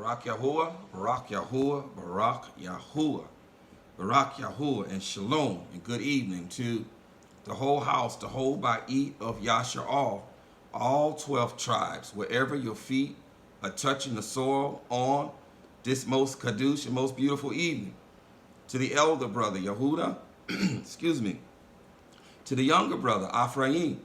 Barak Yahuwah, Barak Yahuwah, Barak Yahuwah, Barak Yahuwah, and Shalom, and good evening to the whole house, the whole Ba'it of Yasha'al, all 12 tribes, wherever your feet are touching the soil on this most Kadush and most beautiful evening. To the elder brother, Yehuda, excuse me, to the younger brother, Ephraim,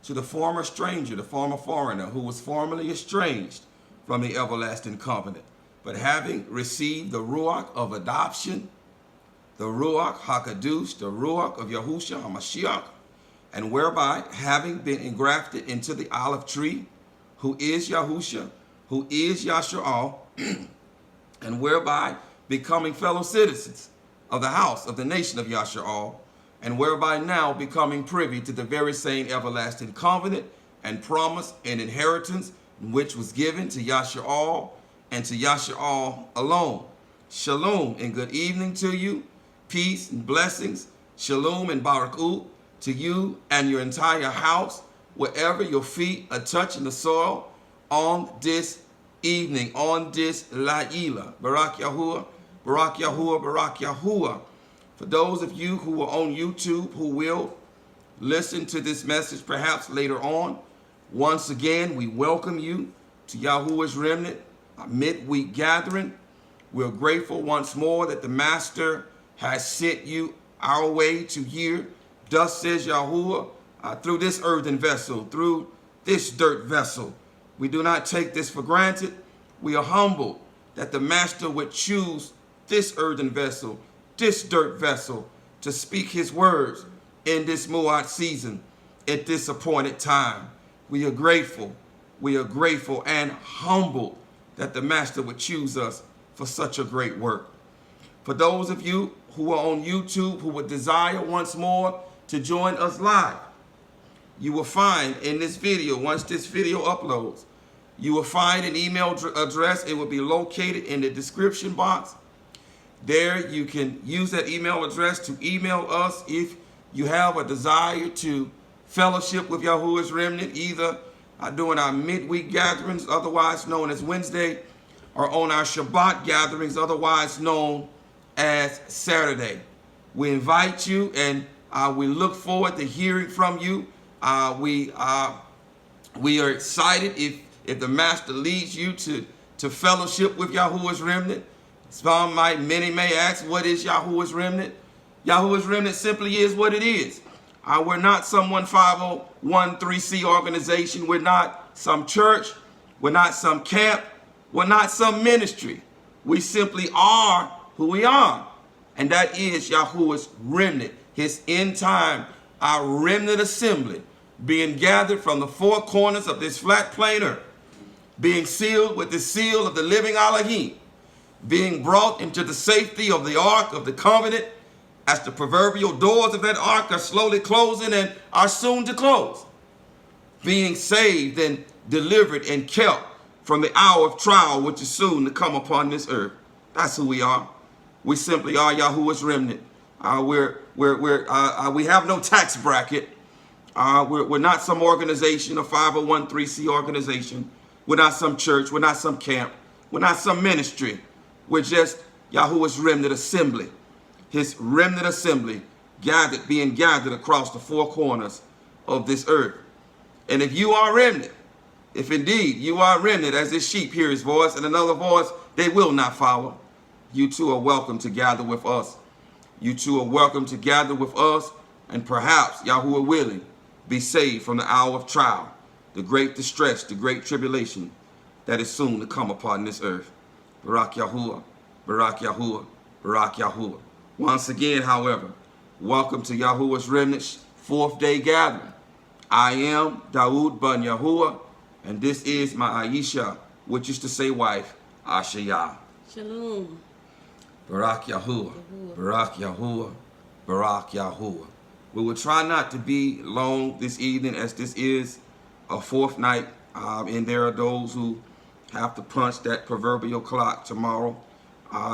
to the former stranger, the former foreigner, who was formerly estranged from the everlasting covenant, but having received the Ruach of adoption, the Ruach HaKadosh, the Ruach of Yahushua HaMashiach, and whereby having been engrafted into the olive tree, who is Yahushua, who is Yasha'al, and whereby becoming fellow citizens of the house of the nation of Yasha'al, and whereby now becoming privy to the very same everlasting covenant and promise and inheritance which was given to Yasha'al and to Yasha'al alone. Shalom and good evening to you. Peace and blessings. Shalom and barakut to you and your entire house, wherever your feet are touching the soil on this evening, on this La'ila. Barak Yahuwah, Barak Yahuwah, Barak Yahuwah. For those of you who are on YouTube who will listen to this message perhaps later on, once again, we welcome you to Yahuwah's Remnant, a midweek gathering. We're grateful once more that the Master has sent you our way to hear, thus says Yahuwah, through this earthen vessel, through this dirt vessel. We do not take this for granted. We are humbled that the Master would choose this earthen vessel, this dirt vessel, to speak his words in this Mu'at season, at this appointed time. We are grateful and humbled that the Master would choose us for such a great work. For those of you who are on YouTube who would desire once more to join us live, you will find in this video, once this video uploads, you will find an email address. It will be located in the description box. There you can use that email address to email us if you have a desire to fellowship with Yahuwah's Remnant, either during our midweek gatherings, otherwise known as Wednesday, or on our Shabbat gatherings, otherwise known as Saturday. We invite you, and we look forward to hearing from you. We are excited if the Master leads you to fellowship with Yahuwah's Remnant. Many may ask, what is Yahuwah's Remnant? Yahuwah's Remnant simply is what it is. We're not some 501(c) organization. We're not some church. We're not some camp. We're not some ministry. We simply are who we are. And that is Yahuwah's Remnant, his end time, our remnant assembly, being gathered from the four corners of this flat plain earth, being sealed with the seal of the living Elohim, being brought into the safety of the ark of the covenant, as the proverbial doors of that ark are slowly closing and are soon to close, being saved and delivered and kept from the hour of trial which is soon to come upon this earth. That's who we are. We simply are Yahuwah's Remnant. We have no tax bracket. We're not some organization, a 501(c) organization. We're not some church. We're not some camp. We're not some ministry. We're just Yahuwah's Remnant assembly. His remnant assembly being gathered across the four corners of this earth. And if you are remnant, if indeed you are remnant, as this sheep hear his voice and another voice they will not follow, you too are welcome to gather with us. You too are welcome to gather with us, and perhaps, Yahuwah willing, be saved from the hour of trial, the great distress, the great tribulation that is soon to come upon this earth. Barak Yahuwah, Barak Yahuwah, Barak Yahuwah. Once again, however, welcome to Yahuwah's Remnant's fourth day gathering. I am Dawood ben Yahuwah, and this is my Aisha, which is to say wife, Ashayah. Shalom. Barak Yahuwah, Barak Yahuwah, Barak Yahuwah. We will try not to be long this evening, as this is a fourth night, and there are those who have to punch that proverbial clock tomorrow.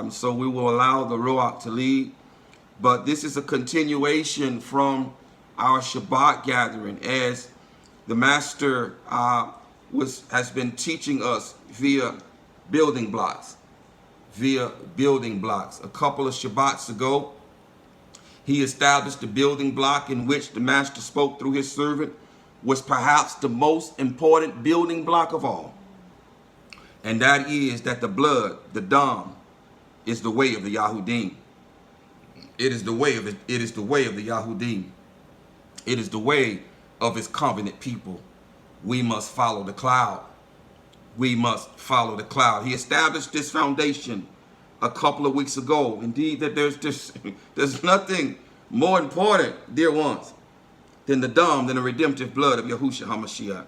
So we will allow the Ruach to lead. But this is a continuation from our Shabbat gathering, as the Master has been teaching us via building blocks. Via building blocks. A couple of Shabbats ago, he established the building block in which the master spoke through his servant was perhaps the most important building block of all. And that is that the blood, the dam, is the way of the Yahudym. It is the way of it. It is the way of the Yahudym. It is the way of his covenant people. We must follow the cloud. We must follow the cloud. He established this foundation a couple of weeks ago. Indeed, that there's nothing more important, dear ones, than the dam, than the redemptive blood of Yahushua HaMashiach.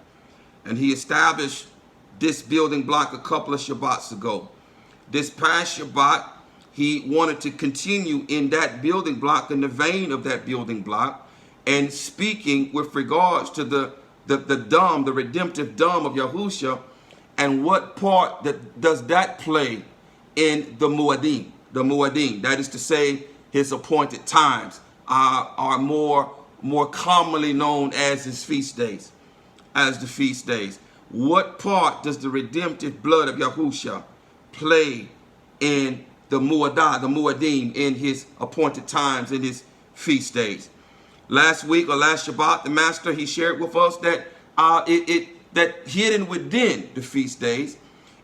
And he established this building block a couple of Shabbats ago. This past Shabbat, he wanted to continue in that building block, in the vein of that building block, and speaking with regards to the dam, the redemptive dam of Yahushua, and what part does that play in the Muadim. The Muadim, that is to say, his appointed times, are more commonly known as his feast days, as the feast days. What part does the redemptive blood of Yahushua play in the Muadim, in his appointed times, in his feast days? Last week or last Shabbat, the master, he shared with us that that hidden within the feast days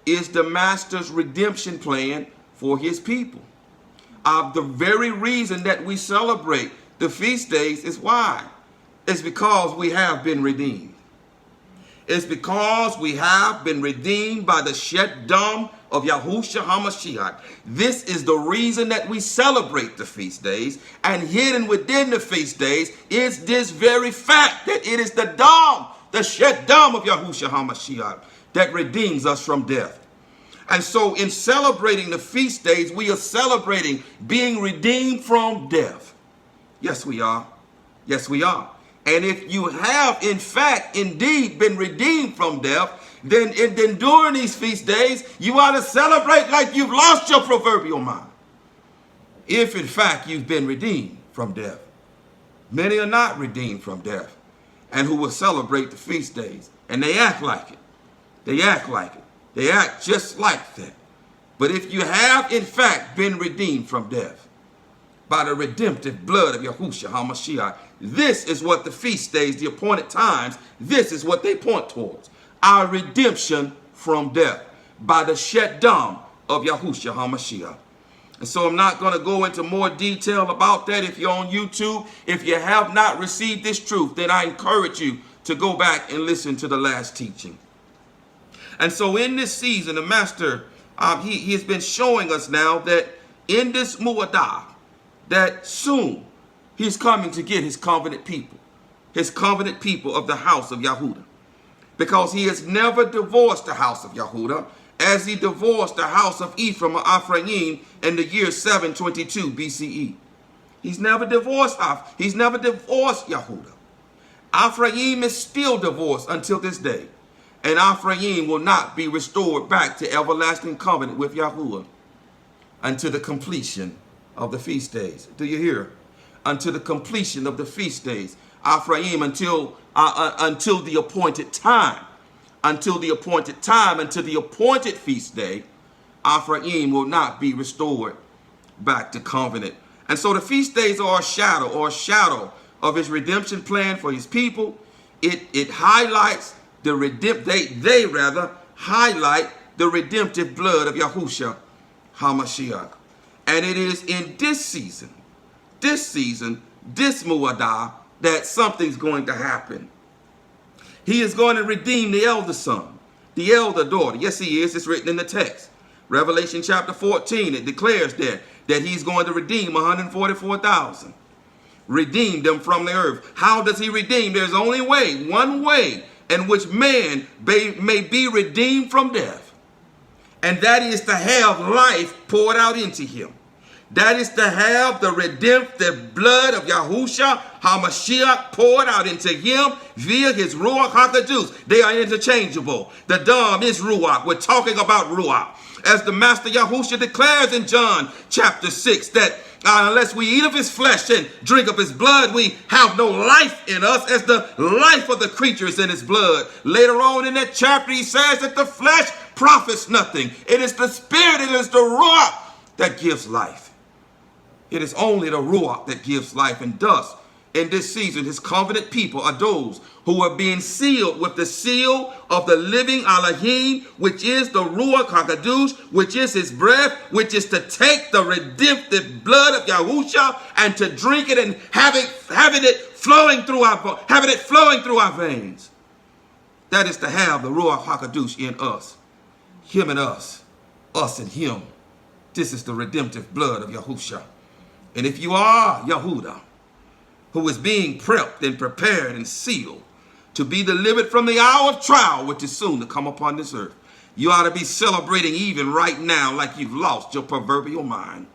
is the master's redemption plan for his people. The very reason that we celebrate the feast days is why? It's because we have been redeemed. It's because we have been redeemed by the shed dam of Yahushua HaMashiach. This is the reason that we celebrate the feast days, and hidden within the feast days is this very fact that it is the dam, the shed dam of Yahushua HaMashiach, that redeems us from death. And so in celebrating the feast days, we are celebrating being redeemed from death. Yes, we are. Yes, we are. And if you have, in fact, indeed been redeemed from death, then during these feast days, you ought to celebrate like you've lost your proverbial mind. If, in fact, you've been redeemed from death. Many are not redeemed from death, and who will celebrate the feast days. And they act like it. They act like it. They act just like that. But if you have, in fact, been redeemed from death by the redemptive blood of Yahushua HaMashiach, this is what the feast days, the appointed times, this is what they point towards. Our redemption from death by the shed dam of Yahushua HaMashiach. And so I'm not going to go into more detail about that. If you're on YouTube, if you have not received this truth, then I encourage you to go back and listen to the last teaching. And so in this season, the master, he has been showing us now that in this Muadah, that soon he's coming to get his covenant people of the house of Yahudah. Because he has never divorced the house of Yahudah as he divorced the house of Ephraim or Ephraim in the year 722 BCE. He's never divorced Yahudah. Ephraim is still divorced until this day. And Ephraim will not be restored back to everlasting covenant with Yahuwah until the completion of the feast days. Do you hear? Until the completion of the feast days. Ephraim until the appointed time. Until the appointed time, until the appointed feast day, Ephraim will not be restored back to covenant. And so the feast days are a shadow of his redemption plan for his people. It highlights they highlight the redemptive blood of Yahushua HaMashiach. And it is in this season, this Muadah, that something's going to happen. He is going to redeem the elder son, the elder daughter. Yes, he is. It's written in the text. Revelation chapter 14, it declares that he's going to redeem 144,000. Redeem them from the earth. How does he redeem? There's only one way in which man may be redeemed from death. And that is to have life poured out into him. That is to have the redemptive blood of Yahushua HaMashiach poured out into him via his Ruach HaKodesh. They are interchangeable. The dam is Ruach. We're talking about Ruach. As the Master Yahushua declares in John chapter 6 that Unless we eat of his flesh and drink of his blood, we have no life in us, as the life of the creature is in his blood. Later on in that chapter, he says that the flesh profits nothing. It is the spirit, it is the ruach that gives life. It is only the ruach that gives life. And thus, in this season, his covenant people are those who are being sealed with the seal of the living Elohim, which is the Ruach HaKadosh, which is his breath, which is to take the redemptive blood of Yahushua and to drink it and having it flowing through our veins. That is to have the Ruach HaKadosh in us, him and us and him. This is the redemptive blood of Yahushua. And if you are Yahudah, who is being prepped and prepared and sealed to be delivered from the hour of trial, which is soon to come upon this earth, you ought to be celebrating even right now like you've lost your proverbial mind.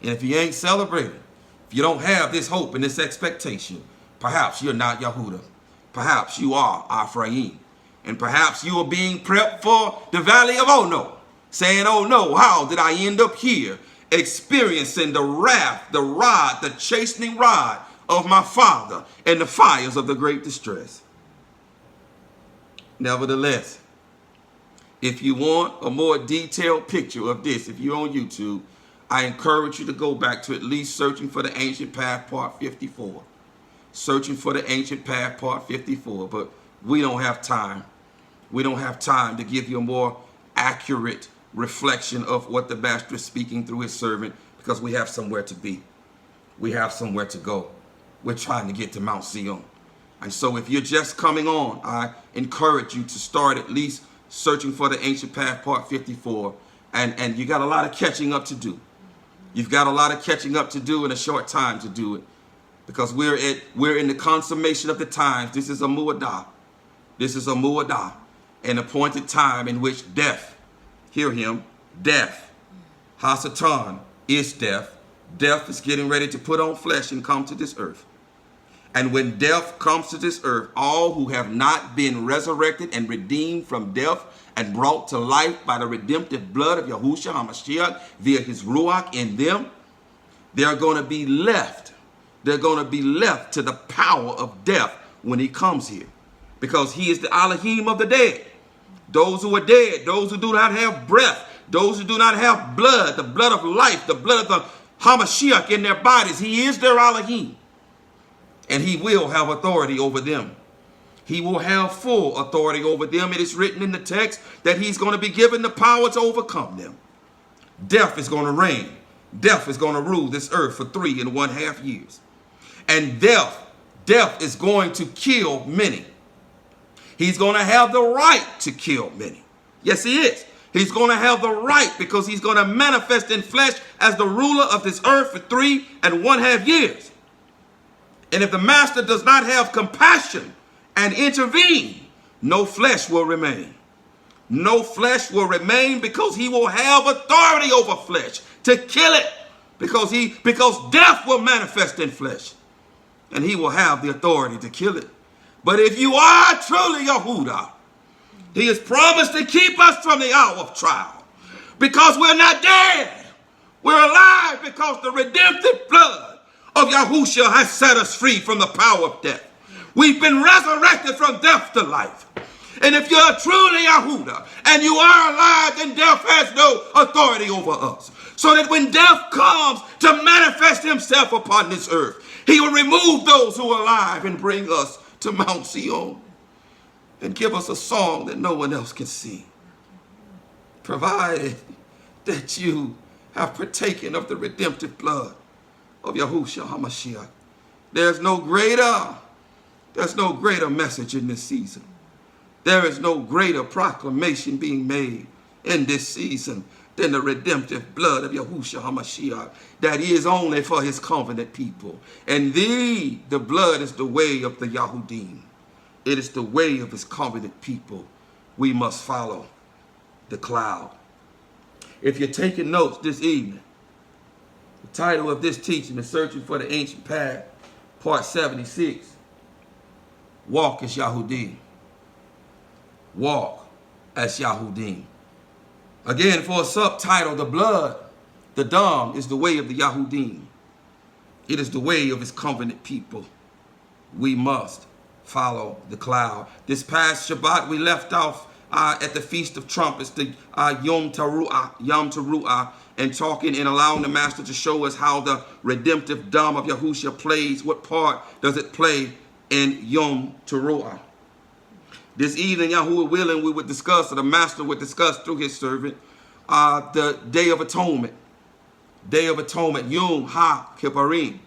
And if you ain't celebrating, if you don't have this hope and this expectation, perhaps you're not Yahudah. Perhaps you are Ephraim. And perhaps you are being prepped for the valley of oh no, saying, oh no, how did I end up here experiencing the wrath, the rod, the chastening rod of my father and the fires of the great distress. Nevertheless, if you want a more detailed picture of this, if you're on YouTube, I encourage you to go back to at least Searching for the Ancient Path Part 54. Searching for the Ancient Path Part 54. But we don't have time. We don't have time to give you a more accurate reflection of what the master is speaking through his servant, because we have somewhere to be. We have somewhere to go. We're trying to get to Mount Zion. And so if you're just coming on, I encourage you to start at least Searching for the Ancient Path Part 54. And you got a lot of catching up to do. You've got a lot of catching up to do in a short time to do it. Because we're in the consummation of the times. This is a mu'adah. This is a mu'adah. An appointed time in which death, hear him, death, Hasatan is death. Death is getting ready to put on flesh and come to this earth. And when death comes to this earth, all who have not been resurrected and redeemed from death and brought to life by the redemptive blood of Yahushua HaMashiach via his Ruach in them, they're going to be left. They're going to be left to the power of death when he comes here. Because he is the Elohim of the dead. Those who are dead, those who do not have breath, those who do not have blood, the blood of life, the blood of the HaMashiach in their bodies. He is their Elohim. And he will have authority over them. He will have full authority over them. It is written in the text that he's going to be given the power to overcome them. Death is going to reign. Death is going to rule this earth for 3.5 years. And death is going to kill many. He's going to have the right to kill many. Yes, he is. He's going to have the right because he's going to manifest in flesh as the ruler of this earth for 3.5 years. And if the master does not have compassion and intervene, no flesh will remain. No flesh will remain because he will have authority over flesh to kill it, because death will manifest in flesh and he will have the authority to kill it. But if you are truly Yahudah, he has promised to keep us from the hour of trial because we're not dead. We're alive because the redemptive blood of Yahushua has set us free from the power of death. We've been resurrected from death to life. And if you're truly Yahudah and you are alive, then death has no authority over us. So that when death comes to manifest himself upon this earth, he will remove those who are alive and bring us to Mount Zion and give us a song that no one else can sing. Provided that you have partaken of the redemptive blood of Yahushua HaMashiach. There's no greater message in this season. There is no greater proclamation being made in this season than the redemptive blood of Yahushua HaMashiach that is only for his covenant people. And the blood is the way of the Yahudym. It is the way of his covenant people. We must follow the cloud. If you're taking notes this evening, the title of this teaching is Searching for the Ancient Path, Part 76. Walk as Yahudym. Walk as Yahudym. Again, for a subtitle, the blood The Dam is the way of the Yahudym. It is the way of his covenant people. We must follow the cloud. This past Shabbat, we left off at the Feast of Trumpets, the Yom Teruah, and talking and allowing the Master to show us how the redemptive Dam of Yahushua plays. What part does it play in Yom Teruah? This evening, Yahuwah willing, we would discuss, or the Master would discuss through his servant, the Day of Atonement. Day of Atonement, Yom HaKippurim.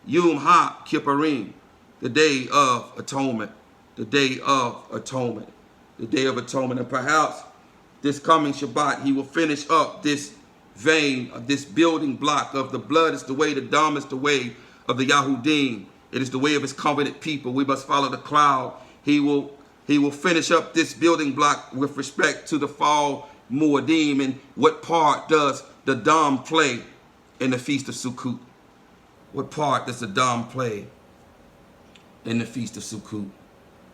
Yom HaKippurim. The Day of Atonement. The Day of Atonement. The Day of Atonement. And perhaps this coming Shabbat, he will finish up this vein, of this building block of the blood is the way, the Dam is the way of the Yahudym. It is the way of his covenant people. We must follow the cloud. He will finish up this building block with respect to the fall Muadim, and what part does the Dam play in the Feast of Sukkot? What part does the Dam play in the Feast of Sukkot?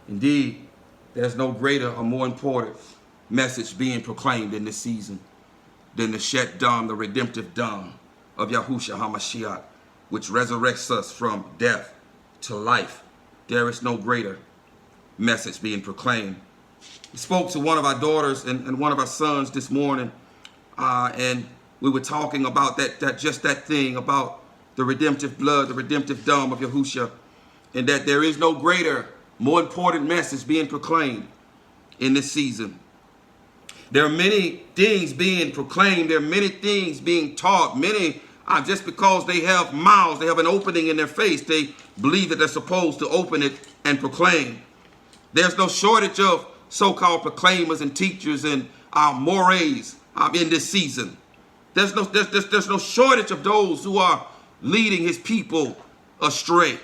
Indeed, there's no greater or more important message being proclaimed in this season than the Shet Dam, the redemptive Dam of Yahushua HaMashiach, which resurrects us from death to life. There is no greater message being proclaimed. We spoke to one of our daughters and one of our sons this morning, and we were talking about that thing about the redemptive blood, the redemptive Dam of Yahushua, and that there is no greater, more important message being proclaimed in this season. There are many things being proclaimed. There are many things being taught. Many, just because they have mouths, they have an opening in their face, they believe that they're supposed to open it and proclaim. There's no shortage of so-called proclaimers and teachers and mores in this season. There's no shortage of those who are leading his people astray.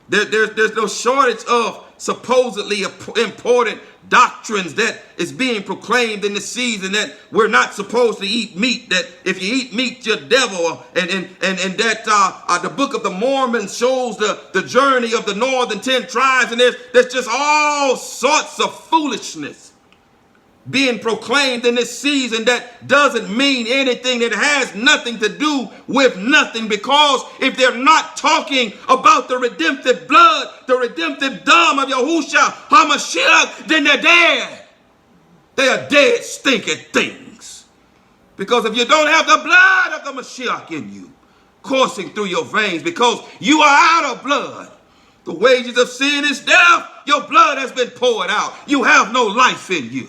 There's no shortage of supposedly important doctrines that is being proclaimed in the season, that we're not supposed to eat meat, that if you eat meat, you're devil, and that the Book of the Mormon shows the journey of the northern 10 tribes, and there's just all sorts of foolishness being proclaimed in this season that doesn't mean anything, that has nothing to do with nothing, because if they're not talking about the redemptive blood, the redemptive Dam of Yahushua HaMashiach, then they're dead. They are dead, stinking things. Because if you don't have the blood of the Mashiach in you, coursing through your veins, because you are out of blood, the wages of sin is death. Your blood has been poured out. You have no life in you.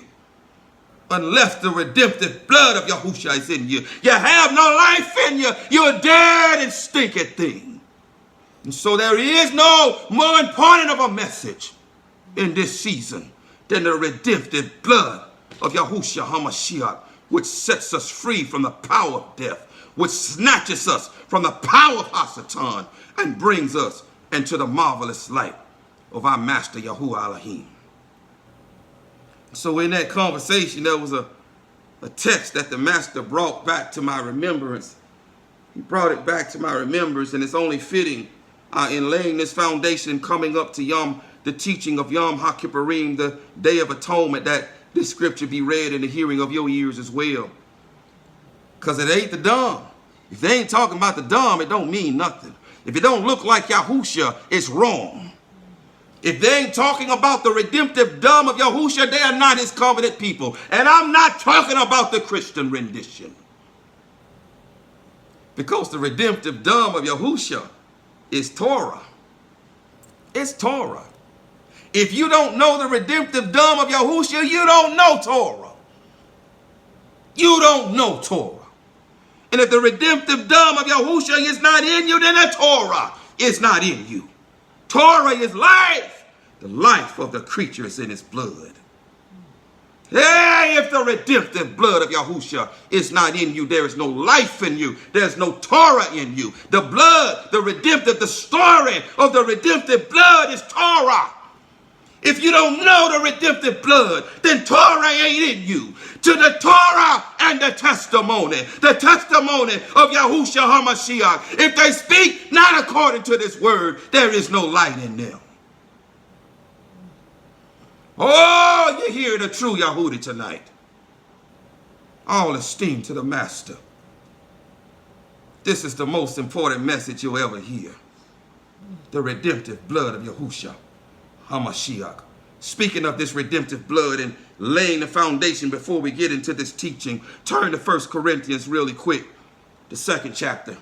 Unless the redemptive blood of Yahushua is in you, you have no life in you. You're dead and stinking thing. And so there is no more important of a message in this season than the redemptive blood of Yahushua HaMashiach, which sets us free from the power of death, which snatches us from the power of Hasatan and brings us into the marvelous light of our Master Yahuwah Elohim. So in that conversation, there was a text that the Master brought back to my remembrance. He brought it back to my remembrance, and it's only fitting in laying this foundation, coming up to the teaching of Yom HaKippurim, the Day of Atonement, that this scripture be read in the hearing of your ears as well. Because it ain't the Dam. If they ain't talking about the Dam, it don't mean nothing. If it don't look like Yahushua, it's wrong. If they ain't talking about the redemptive Dam of Yahushua, they are not his covenant people. And I'm not talking about the Christian rendition. Because the redemptive Dam of Yahushua is Torah. It's Torah. If you don't know the redemptive Dam of Yahushua, you don't know Torah. You don't know Torah. And if the redemptive Dam of Yahushua is not in you, then the Torah is not in you. Torah is life. The life of the creature is in his blood. Hey, if the redemptive blood of Yahushua is not in you, there is no life in you. There's no Torah in you. The blood, the redemptive, the story of the redemptive blood is Torah. If you don't know the redemptive blood, then Torah ain't in you. To the Torah and the testimony of Yahushua HaMashiach. If they speak not according to this word, there is no light in them. Oh, you hear the true Yahudi tonight. All esteem to the Master. This is the most important message you'll ever hear. The redemptive blood of Yahushua HaMashiach. Speaking of this redemptive blood and laying the foundation before we get into this teaching, turn to 1 Corinthians really quick, the 2nd chapter.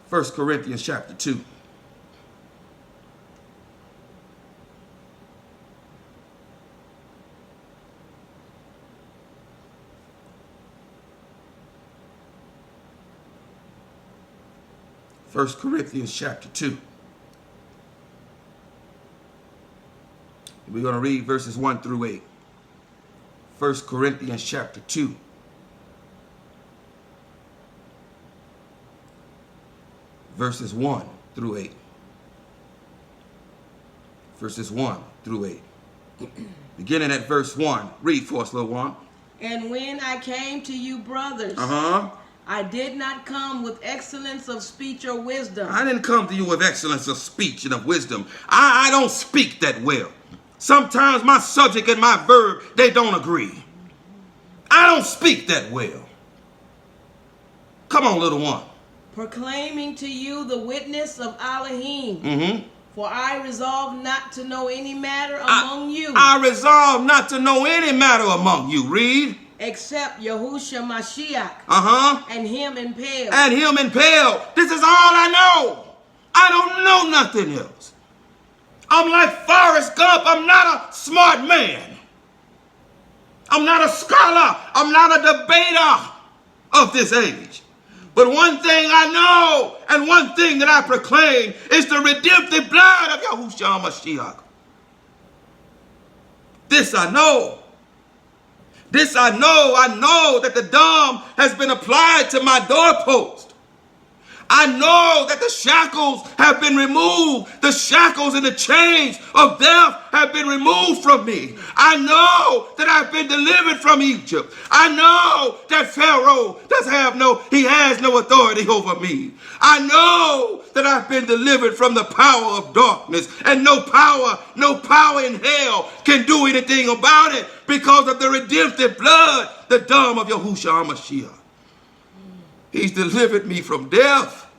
1 Corinthians chapter 2. First Corinthians chapter 2. We're going to read verses 1 through 8. 1 Corinthians chapter 2. Verses 1 through 8. Verses 1 through 8. Beginning at verse 1. Read for us, little one. And when I came to you, brothers, I did not come with excellence of speech or wisdom. I didn't come to you with excellence of speech and of wisdom. I don't speak that well. Sometimes my subject and my verb, they don't agree. I don't speak that well. Come on, little one. Proclaiming to you the witness of Elohim. For I resolve not to know any matter among you. I resolve not to know any matter among you. Read. Except Yahushua Mashiach. And him impaled. And him impaled. This is all I know. I don't know nothing else. I'm like Forrest Gump. I'm not a smart man. I'm not a scholar. I'm not a debater of this age. But one thing I know and one thing that I proclaim is the redemptive blood of Yahushua HaMashiach. This I know. This I know. I know that the dam has been applied to my doorpost. I know that the shackles have been removed. The shackles and the chains of death have been removed from me. I know that I've been delivered from Egypt. I know that Pharaoh has no authority over me. I know that I've been delivered from the power of darkness, and no power in hell can do anything about it because of the redemptive blood, the dam of Yahushua HaMashiach. He's delivered me from death.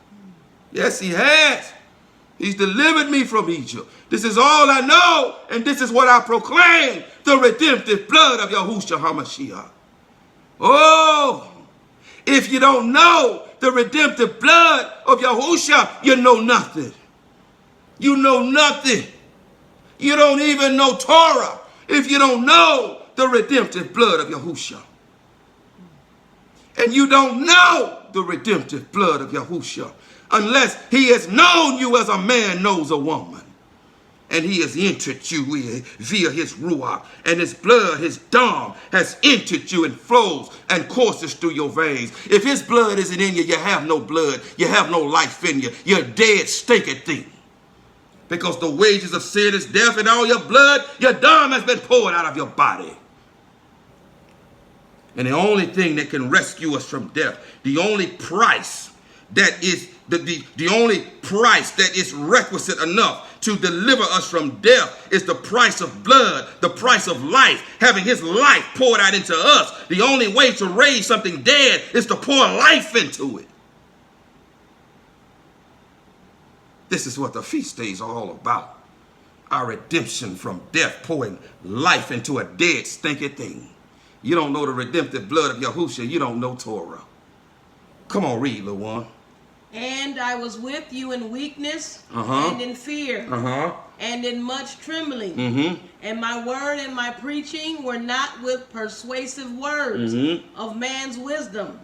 Yes, he has. He's delivered me from Egypt. This is all I know, and this is what I proclaim, the redemptive blood of Yahushua HaMashiach. Oh, if you don't know the redemptive blood of Yahushua, you know nothing. You know nothing. You don't even know Torah if you don't know the redemptive blood of Yahushua. And you don't know the redemptive blood of Yahushua unless he has known you as a man knows a woman. And he has entered you via his ruach. And his blood, his dam, has entered you and flows and courses through your veins. If his blood isn't in you, you have no blood. You have no life in you. You're a dead, stinking thing. Because the wages of sin is death, and all your blood, your dam has been poured out of your body. And the only thing that can rescue us from death, the only price that is the only price that is requisite enough to deliver us from death is the price of blood, the price of life, having his life poured out into us. The only way to raise something dead is to pour life into it. This is what the feast days are all about. Our redemption from death, pouring life into a dead, stinking thing. You don't know the redemptive blood of Yahushua, you don't know Torah. Come on, read, little one. And I was with you in weakness and in fear and in much trembling. And my word and my preaching were not with persuasive words of man's wisdom,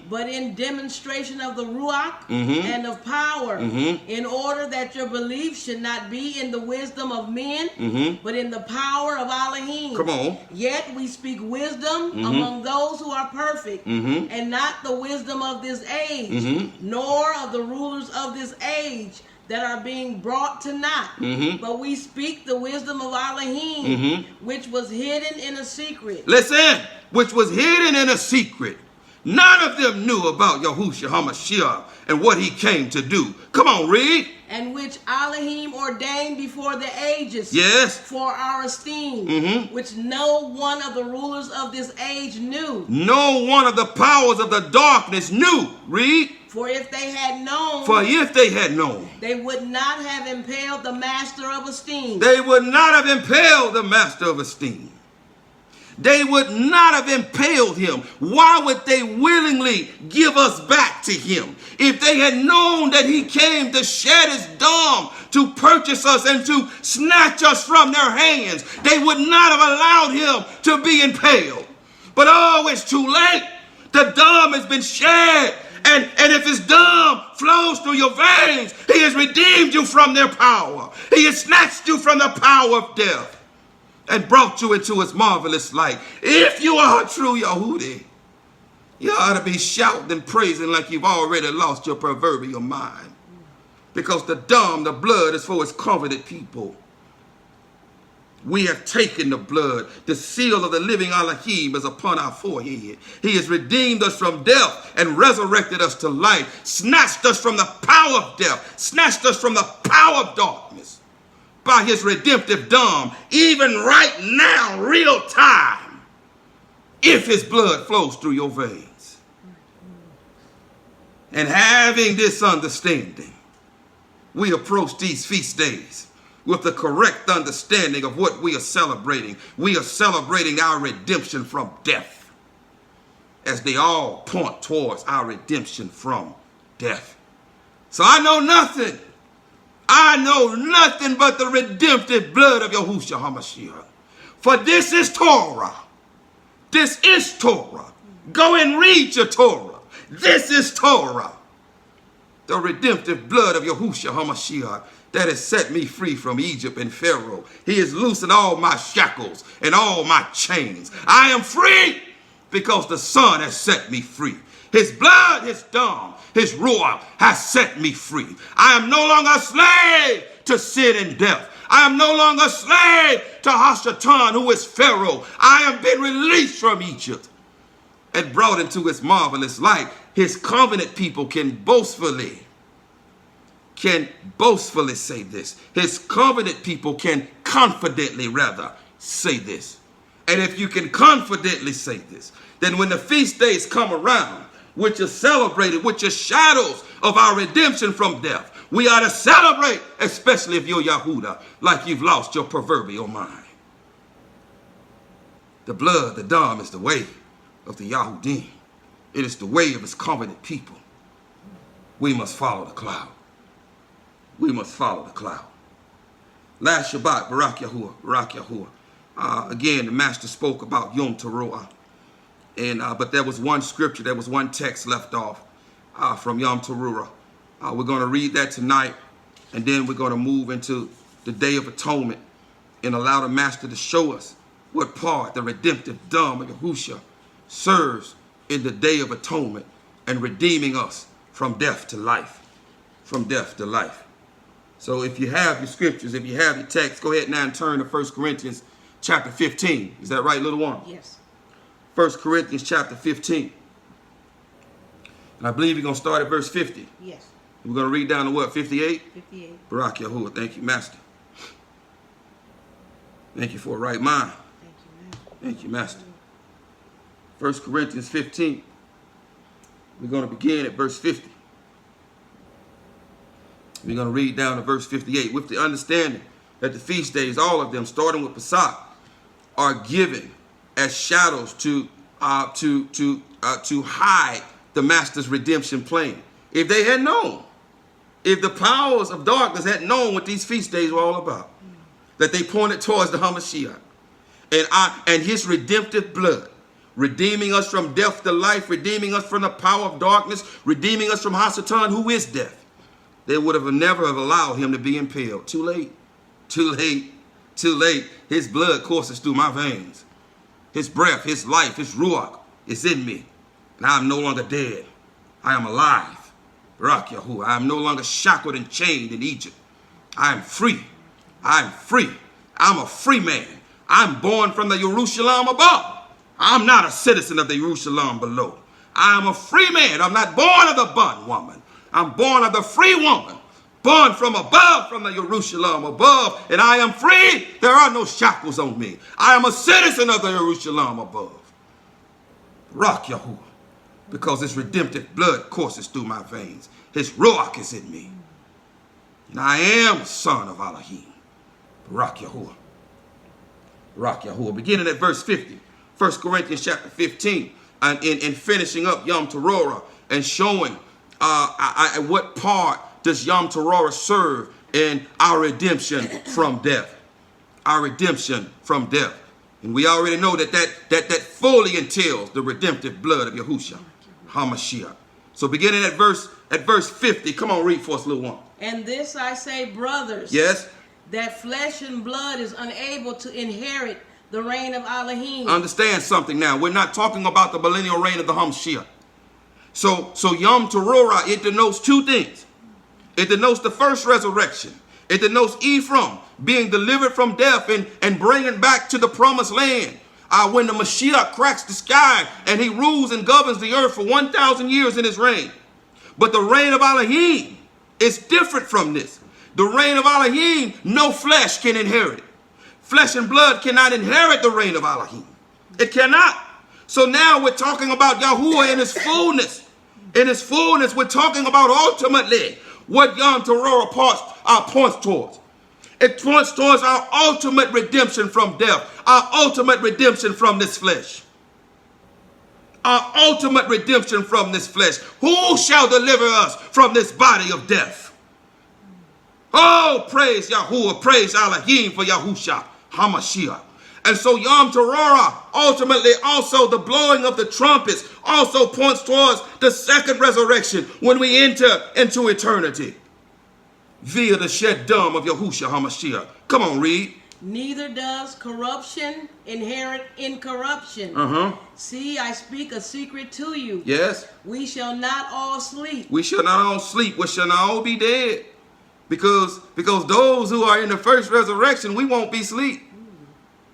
but in demonstration of the ruach and of power, in order that your belief should not be in the wisdom of men, but in the power of Elohim. Come on. Yet we speak wisdom among those who are perfect, and not the wisdom of this age, nor of the rulers of this age that are being brought to naught. But we speak the wisdom of Elohim, which was hidden in a secret. Listen, which was hidden in a secret. None of them knew about Yahushua HaMashiach and what he came to do. Come on, read. And which Elohim ordained before the ages. Yes. For our esteem. Which no one of the rulers of this age knew. No one of the powers of the darkness knew. Read. For if they had known. For if they had known. They would not have impaled the master of esteem. They would not have impaled the master of esteem. They would not have impaled him. Why would they willingly give us back to him? If they had known that he came to shed his dam to purchase us and to snatch us from their hands, they would not have allowed him to be impaled. But oh, it's too late. The dam has been shed. And if his dam flows through your veins, he has redeemed you from their power. He has snatched you from the power of death and brought you into his marvelous light. If you are a true Yahudi, you ought to be shouting and praising like you've already lost your proverbial mind. Because the dam, the blood, is for his covenant people. We have taken the blood. The seal of the living Elohim is upon our forehead. He has redeemed us from death and resurrected us to life, snatched us from the power of death, snatched us from the power of darkness by his redemptive dam, even right now, real time, if his blood flows through your veins. And having this understanding, we approach these feast days with the correct understanding of what we are celebrating. We are celebrating our redemption from death, as they all point towards our redemption from death. So I know nothing but the redemptive blood of Yahushua HaMashiach. For this is Torah. This is Torah. Go and read your Torah. This is Torah. The redemptive blood of Yahushua HaMashiach that has set me free from Egypt and Pharaoh. He has loosened all my shackles and all my chains. I am free because the Son has set me free. His blood, his dam, his ruach has set me free. I am no longer a slave to sin and death. I am no longer a slave to Hashatan, who is Pharaoh. I am been released from Egypt and brought into his marvelous light. His covenant people can boastfully say this. His covenant people can confidently say this. And if you can confidently say this, then when the feast days come around, which are celebrated, which are shadows of our redemption from death, we ought to celebrate, especially if you're Yahudah, like you've lost your proverbial mind. The blood, the dam, is the way of the Yahudym. It is the way of his covenant people. We must follow the cloud. We must follow the cloud. Last Shabbat, Barak Yahuwah, Barak Yahuwah. Again, the master spoke about Yom Teruah. But there was one scripture, there was one text left off from Yom Teruah. We're going to read that tonight, and then we're going to move into the Day of Atonement and allow the master to show us what part the redemptive dam of Yahushua serves in the Day of Atonement and redeeming us from death to life. From death to life. So if you have your scriptures, if you have your text, go ahead now and turn to 1 Corinthians chapter 15. Is that right, little one? Yes. 1 Corinthians chapter 15. And I believe you're going to start at verse 50. Yes. We're going to read down to what, 58? 58. Barak Yahuwah. Thank you, Master. Thank you for a right mind. Thank you, Master. Thank you, Master. 1 Corinthians 15. We're going to begin at verse 50. We're going to read down to verse 58 with the understanding that the feast days, all of them, starting with Pesach, are given as shadows to hide the master's redemption plan. If they had known, if the powers of darkness had known what these feast days were all about, that they pointed towards the Hamashiach and his redemptive blood, redeeming us from death to life, redeeming us from the power of darkness, redeeming us from Hasatan, who is death, they would have never have allowed him to be impaled. Too late. Too late. Too late. His blood courses through my veins. His breath, his life, his ruach is in me. And I am no longer dead. I am alive. Barak Yahuwah. I am no longer shackled and chained in Egypt. I am free. I am free. I'm a free man. I'm born from the Jerusalem above. I'm not a citizen of the Jerusalem below. I am a free man. I'm not born of the bondwoman. I'm born of the free woman. Born from above, from the Jerusalem above. And I am free. There are no shackles on me. I am a citizen of the Jerusalem above. Rock Yahuwah. Because his redemptive blood courses through my veins. His Ruach is in me. And I am a son of Elohim. Rock Yahuwah. Rock Yahuwah. Beginning at verse 50. 1 Corinthians chapter 15. And in finishing up Yom Teruah and showing what part does Yom Teruah serve in our redemption from death. Our redemption from death. And we already know that fully entails the redemptive blood of Yahushua HaMashiach. So beginning at verse 50, come on, read for us, little one. And this I say, brothers, yes, that flesh and blood is unable to inherit the reign of Elohim. Understand something now. We're not talking about the millennial reign of the HaMashiach. So Yom Teruah, it denotes two things. It denotes the first resurrection. It denotes Ephraim being delivered from death and bringing back to the promised land. When the Mashiach cracks the sky and he rules and governs the earth for 1,000 years in his reign. But the reign of Elohim is different from this. The reign of Elohim, no flesh can inherit it. Flesh and blood cannot inherit the reign of Elohim. It cannot. So now we're talking about Yahuwah in his fullness. In his fullness, we're talking about ultimately what Yom Teruah points towards. It points towards our ultimate redemption from death. Our ultimate redemption from this flesh. Our ultimate redemption from this flesh. Who shall deliver us from this body of death? Oh, praise Yahuwah, praise Elohim for Yahushua HaMashiach. And so Yom Teruah, ultimately also the blowing of the trumpets, also points towards the second resurrection when we enter into eternity. Via the shed dam of Yahushua HaMashiach. Come on, read. Neither does corruption inherit incorruption. See, I speak a secret to you. Yes. We shall not all sleep. We shall not all sleep. We shall not all be dead. Because those who are in the first resurrection, we won't be asleep.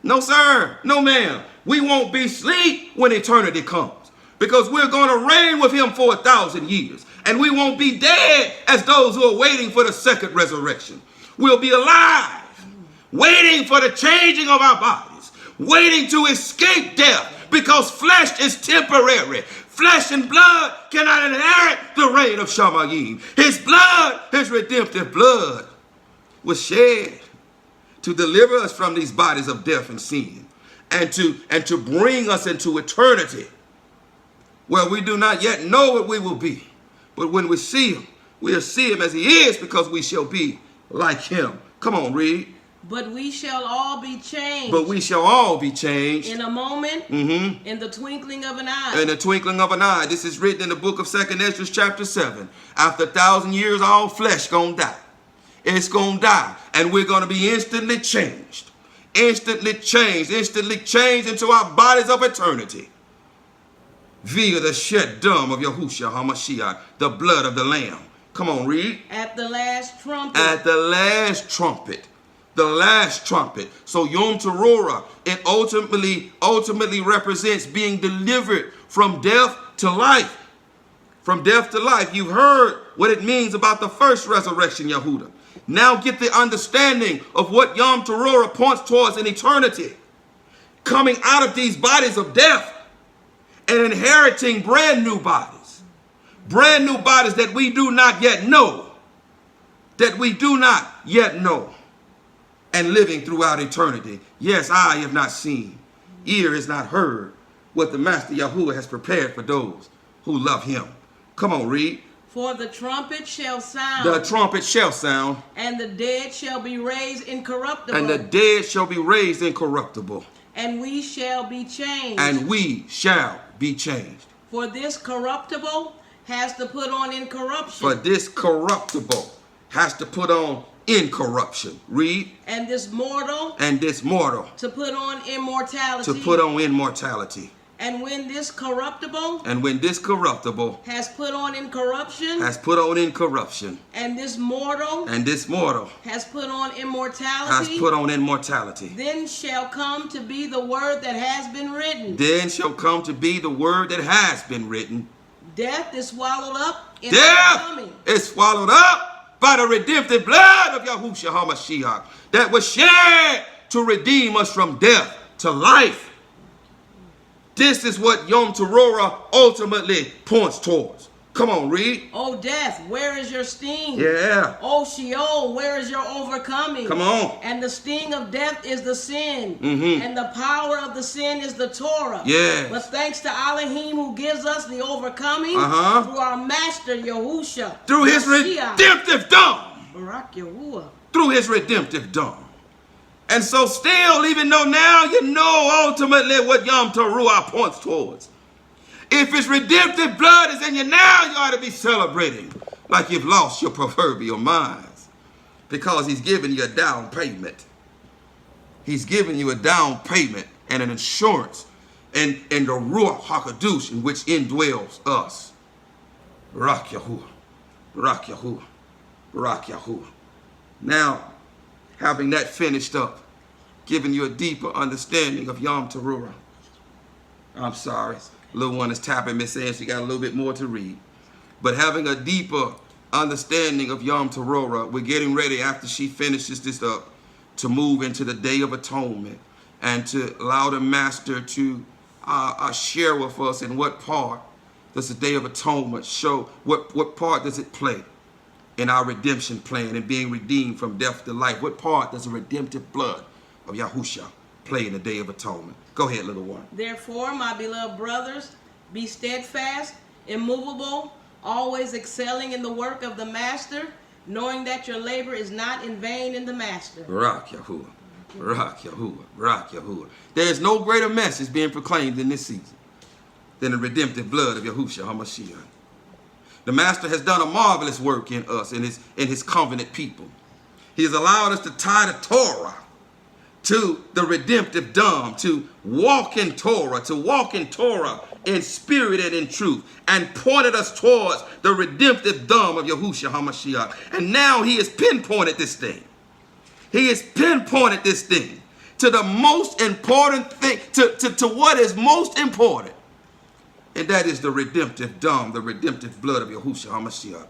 No, sir. No, ma'am. We won't be asleep when eternity comes. Because we're going to reign with him for 1,000 years. And we won't be dead as those who are waiting for the second resurrection. We'll be alive, waiting for the changing of our bodies, waiting to escape death, because flesh is temporary. Flesh and blood cannot inherit the reign of Shamayim. His blood, his redemptive blood, was shed to deliver us from these bodies of death and sin, and to bring us into eternity, where we do not yet know what we will be. But when we see him, we'll see him as he is, because we shall be like him. Come on, read. But we shall all be changed. But we shall all be changed. In a moment, in the twinkling of an eye. In the twinkling of an eye. This is written in the book of 2nd Ezra chapter 7. After 1,000 years, all flesh gonna die. It's gonna die. And we're gonna be instantly changed. Instantly changed into our bodies of eternity. Via the shed dam of Yahushua HaMashiach, the blood of the Lamb. Come on, read. At the last trumpet. At the last trumpet. The last trumpet. So Yom Teruah, it ultimately represents being delivered from death to life. From death to life. You've heard what it means about the first resurrection, Yahudah. Now get the understanding of what Yom Teruah points towards in eternity. Coming out of these bodies of death and inheriting brand new bodies. Brand new bodies that we do not yet know. That we do not yet know. And living throughout eternity. Yes, eye have not seen, ear has not heard what the Master Yahuwah has prepared for those who love him. Come on, read. For the trumpet shall sound. The trumpet shall sound. And the dead shall be raised incorruptible. And the dead shall be raised incorruptible. And we shall be changed. And we shall be changed. For this corruptible has to put on incorruption. For this corruptible has to put on incorruption. Read. And this mortal. And this mortal. To put on immortality. To put on immortality. And when this corruptible has put on incorruption, and this mortal has put on immortality, then shall come to be the word that has been written. Death is swallowed up in Death is swallowed up by the redemptive blood of Yahushua HaMashiach that was shed to redeem us from death to life. This is what Yom Teruah ultimately points towards. Come on, read. O death, where is your sting? Yeah. O Sheol, where is your overcoming? Come on. And the sting of death is the sin. Mm-hmm. And the power of the sin is the Torah. Yes. But thanks to Elohim who gives us the overcoming through our master Yahushua. Through his redemptive dome. Barak Yahuwah. Through his redemptive dome. And so still, even though now you know ultimately what Yom Teruah points towards. If his redemptive blood is in you now, you ought to be celebrating like you've lost your proverbial minds. Because he's giving you a down payment. He's giving you a down payment and an insurance in the Ruach HaKadosh in which indwells us. Barak Yahuwah. Barak Yahuwah. Barak Yahuwah. Now, having that finished up, giving you a deeper understanding of Yom Teruah. I'm sorry. Little one is tapping me saying she got a little bit more to read. But having a deeper understanding of Yom Teruah, we're getting ready after she finishes this up to move into the Day of Atonement and to allow the Master to share with us in what part does the Day of Atonement show, what part does it play in our redemption plan and being redeemed from death to life. What part does the redemptive blood of Yahushua play in the Day of Atonement? Go ahead, little one. Therefore, my beloved brothers, be steadfast, immovable, always excelling in the work of the Master, knowing that your labor is not in vain in the Master. Barak Yahuwah. Barak Yahuwah. Barak Yahuwah. There is no greater message being proclaimed in this season than the redemptive blood of Yahushua HaMashiach. The Master has done a marvelous work in us, in his covenant people. He has allowed us to tie the Torah to the redemptive dome, to walk in Torah in spirit and in truth, and pointed us towards the redemptive dome of Yahushua HaMashiach. And now he has pinpointed this thing. He has pinpointed this thing to the most important thing, to what is most important. And that is the redemptive dome, the redemptive blood of Yahushua HaMashiach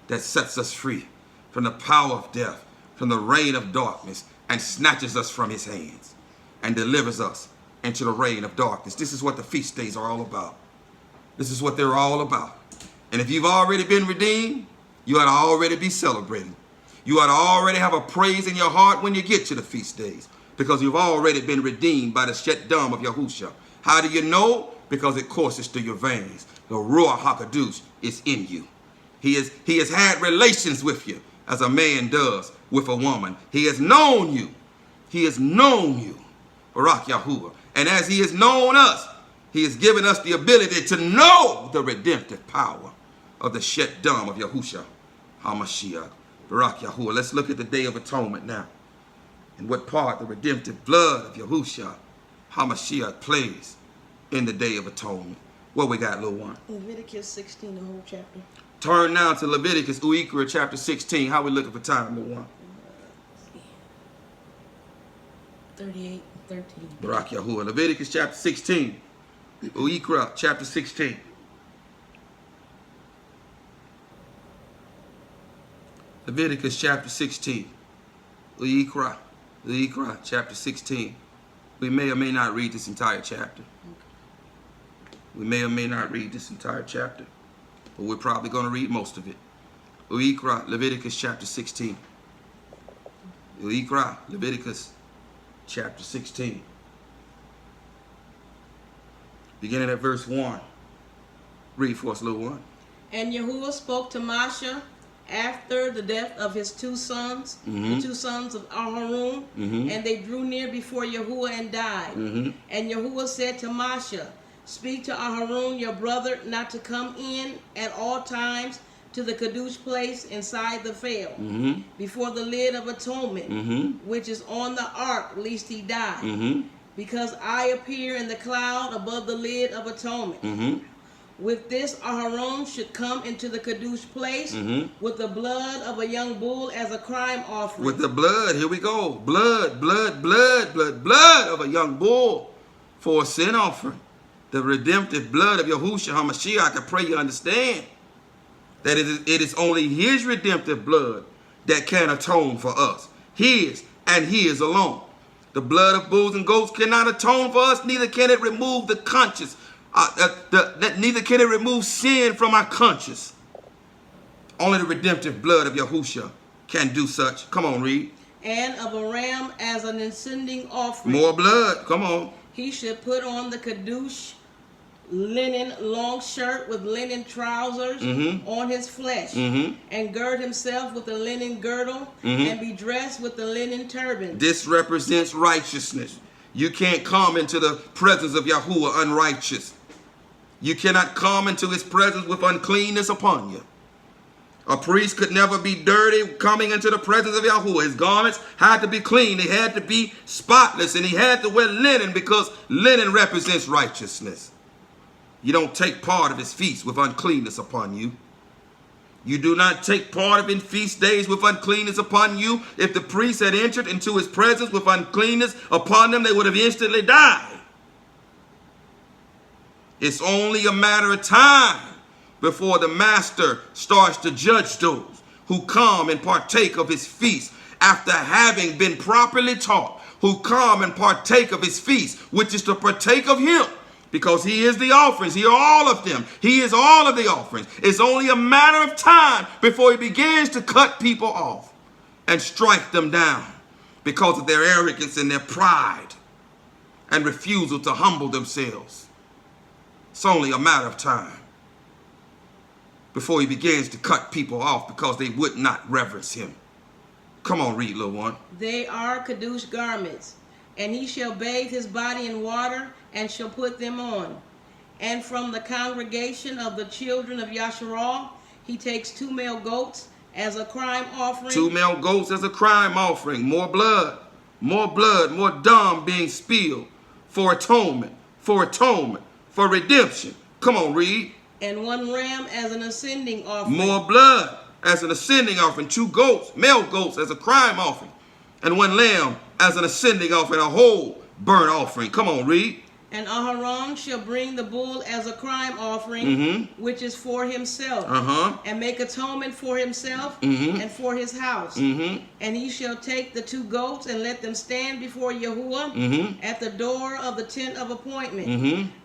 that sets us free from the power of death, from the reign of darkness, and snatches us from his hands and delivers us into the reign of darkness. This is what the feast days are all about. This is what they're all about. And if you've already been redeemed, you ought to already be celebrating. You ought to already have a praise in your heart when you get to the feast days, because you've already been redeemed by the shed dome of Yahushua. How do you know? Because it courses through your veins. The Ruach HaKadosh is in you. He has had relations with you as a man does with a woman. He has known you. He has known you. Barak Yahuwah. And as he has known us, he has given us the ability to know the redemptive power of the shed dome of Yahushua HaMashiach. Barak Yahuwah. Let's look at the Day of Atonement now, and what part the redemptive blood of Yahushua HaMashiach plays in the Day of Atonement. What we got, little one? Leviticus 16, the whole chapter. Turn now to Leviticus, Uikra, chapter 16. How we looking for time, little one? 38, 13. Barak Yahuwah. Leviticus chapter 16. Uikra, chapter 16. Leviticus chapter 16. Uikra, chapter 16. We may or may not read this entire chapter. We may or may not read this entire chapter, but we're probably going to read most of it. Uikra, Leviticus chapter 16. Uikra, Leviticus chapter 16. Beginning at verse 1. Read for us, little one. And Yahuwah spoke to Moshe after the death of his two sons, the two sons of Aharon, and they drew near before Yahuwah and died. And Yahuwah said to Moshe, speak to Aharon your brother not to come in at all times to the Kadosh place inside the veil, before the lid of atonement, which is on the ark, lest he die. because I appear in the cloud above the lid of atonement. With this, Aharon should come into the Kadosh place with the blood of a young bull as a crime offering. With the blood, here we go. Blood of a young bull for a sin offering. The redemptive blood of Yahushua HaMashiach. I pray you understand that it is only his redemptive blood that can atone for us. His and his alone. The blood of bulls and goats cannot atone for us, neither can it remove the conscience. Neither can it remove sin from our conscience. Only the redemptive blood of Yahushua can do such. Come on, read. And of a ram as an ascending offering. More blood. Come on. He should put on the Kadosh linen long shirt with linen trousers on his flesh, and gird himself with a linen girdle, and be dressed with the linen turban. This represents righteousness. You can't come into the presence of Yahuwah unrighteous. You cannot come into his presence with uncleanness upon you. A priest could never be dirty coming into the presence of Yahuwah. His garments had to be clean. They had to be spotless. And he had to wear linen because linen represents righteousness. You don't take part of his feast with uncleanness upon you. You do not take part of his feast days with uncleanness upon you. If the priest had entered into his presence with uncleanness upon them, they would have instantly died. It's only a matter of time before the master starts to judge those who come and partake of his feast after having been properly taught, who come and partake of his feast, which is to partake of him, because he is the offerings. He are all of them. He is all of the offerings. It's only a matter of time before he begins to cut people off and strike them down because of their arrogance and their pride and refusal to humble themselves. It's only a matter of time before he begins to cut people off because they would not reverence him. Come on, read, little one. They are Kadosh garments, and he shall bathe his body in water and shall put them on. And from the congregation of the children of Yasharal, he takes 2 male goats as a crime offering. 2 male goats as a crime offering. More blood, more dung being spilled for atonement, for redemption. Come on, read. And 1 ram as an ascending offering. More blood as an ascending offering. 2 goats, male goats as a crime offering. And 1 lamb as an ascending offering, a whole burnt offering. Come on, read. And Aharon shall bring the bull as a crime offering, which is for himself, and make atonement for himself and for his house. And he shall take the 2 goats and let them stand before Yahuwah at the door of the tent of appointment.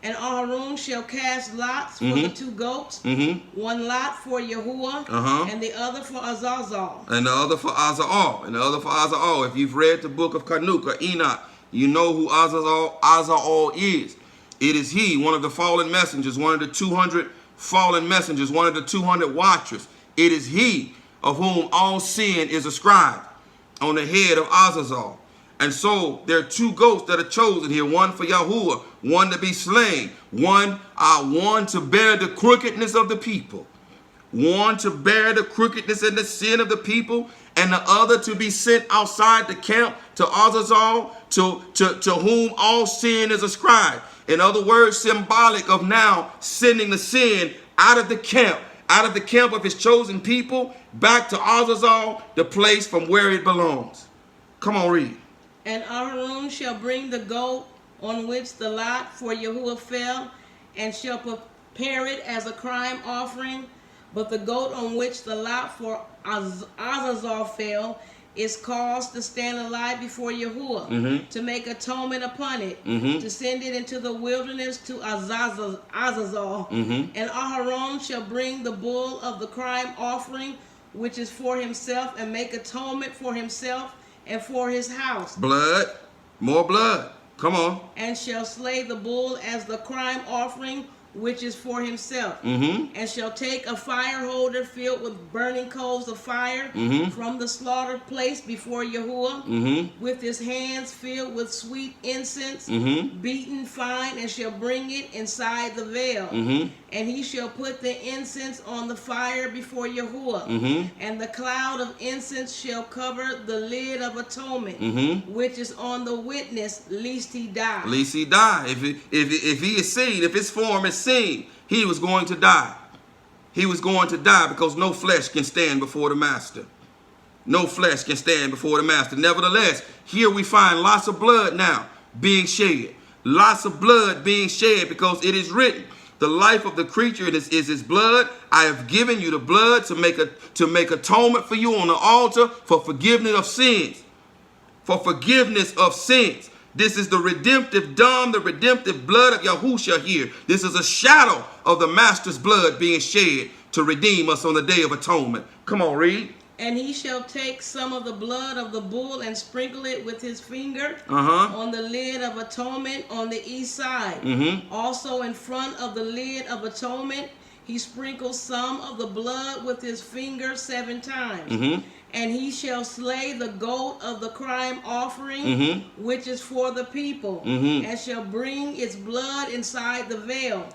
And Aharon shall cast lots for the 2 goats, 1 lot for Yahuwah, and the other for Azazel. And the other for Azazel. If you've read the book of Chanukah, Enoch, you know who Azazel is. It is he, one of the fallen messengers, one of the 200 fallen messengers, one of the 200 watchers. It is he of whom all sin is ascribed on the head of Azazel. And so there are 2 goats that are chosen here, one for Yahuwah, one to be slain, one to bear the crookedness of the people, one to bear the crookedness and the sin of the people, and the other to be sent outside the camp to Azazel, to whom all sin is ascribed. In other words, symbolic of now sending the sin out of the camp of his chosen people, back to Azazel, the place from where it belongs. Come on, read. And Aharon shall bring the goat on which the lot for Yahuwah fell, and shall prepare it as a crime offering. But the goat on which the lot for Azazel fell is caused to stand alive before Yahuwah, to make atonement upon it, to send it into the wilderness to Azazel. And Aharon shall bring the bull of the crime offering, which is for himself, and make atonement for himself and for his house. Blood, more blood. Come on. And shall slay the bull as the crime offering which is for himself, and shall take a fire holder filled with burning coals of fire from the slaughtered place before Yahuwah, with his hands filled with sweet incense, beaten fine, and shall bring it inside the veil. And he shall put the incense on the fire before Yahuwah, and the cloud of incense shall cover the lid of atonement, which is on the witness, lest he die. Lest he die. If he is seen, if his form is seen, he was going to die. He was going to die because no flesh can stand before the master. No flesh can stand before the master. Nevertheless, here we find lots of blood now being shed. Lots of blood being shed, because it is written, the life of the creature is his blood. I have given you the blood to make atonement for you on the altar for forgiveness of sins. For forgiveness of sins. This is the redemptive dam, the redemptive blood of Yahushua here. This is a shadow of the master's blood being shed to redeem us on the day of atonement. Come on, read. And he shall take some of the blood of the bull and sprinkle it with his finger on the lid of atonement on the east side. Also in front of the lid of atonement, he sprinkles some of the blood with his finger 7 times. And he shall slay the goat of the crime offering, which is for the people, and shall bring its blood inside the veil,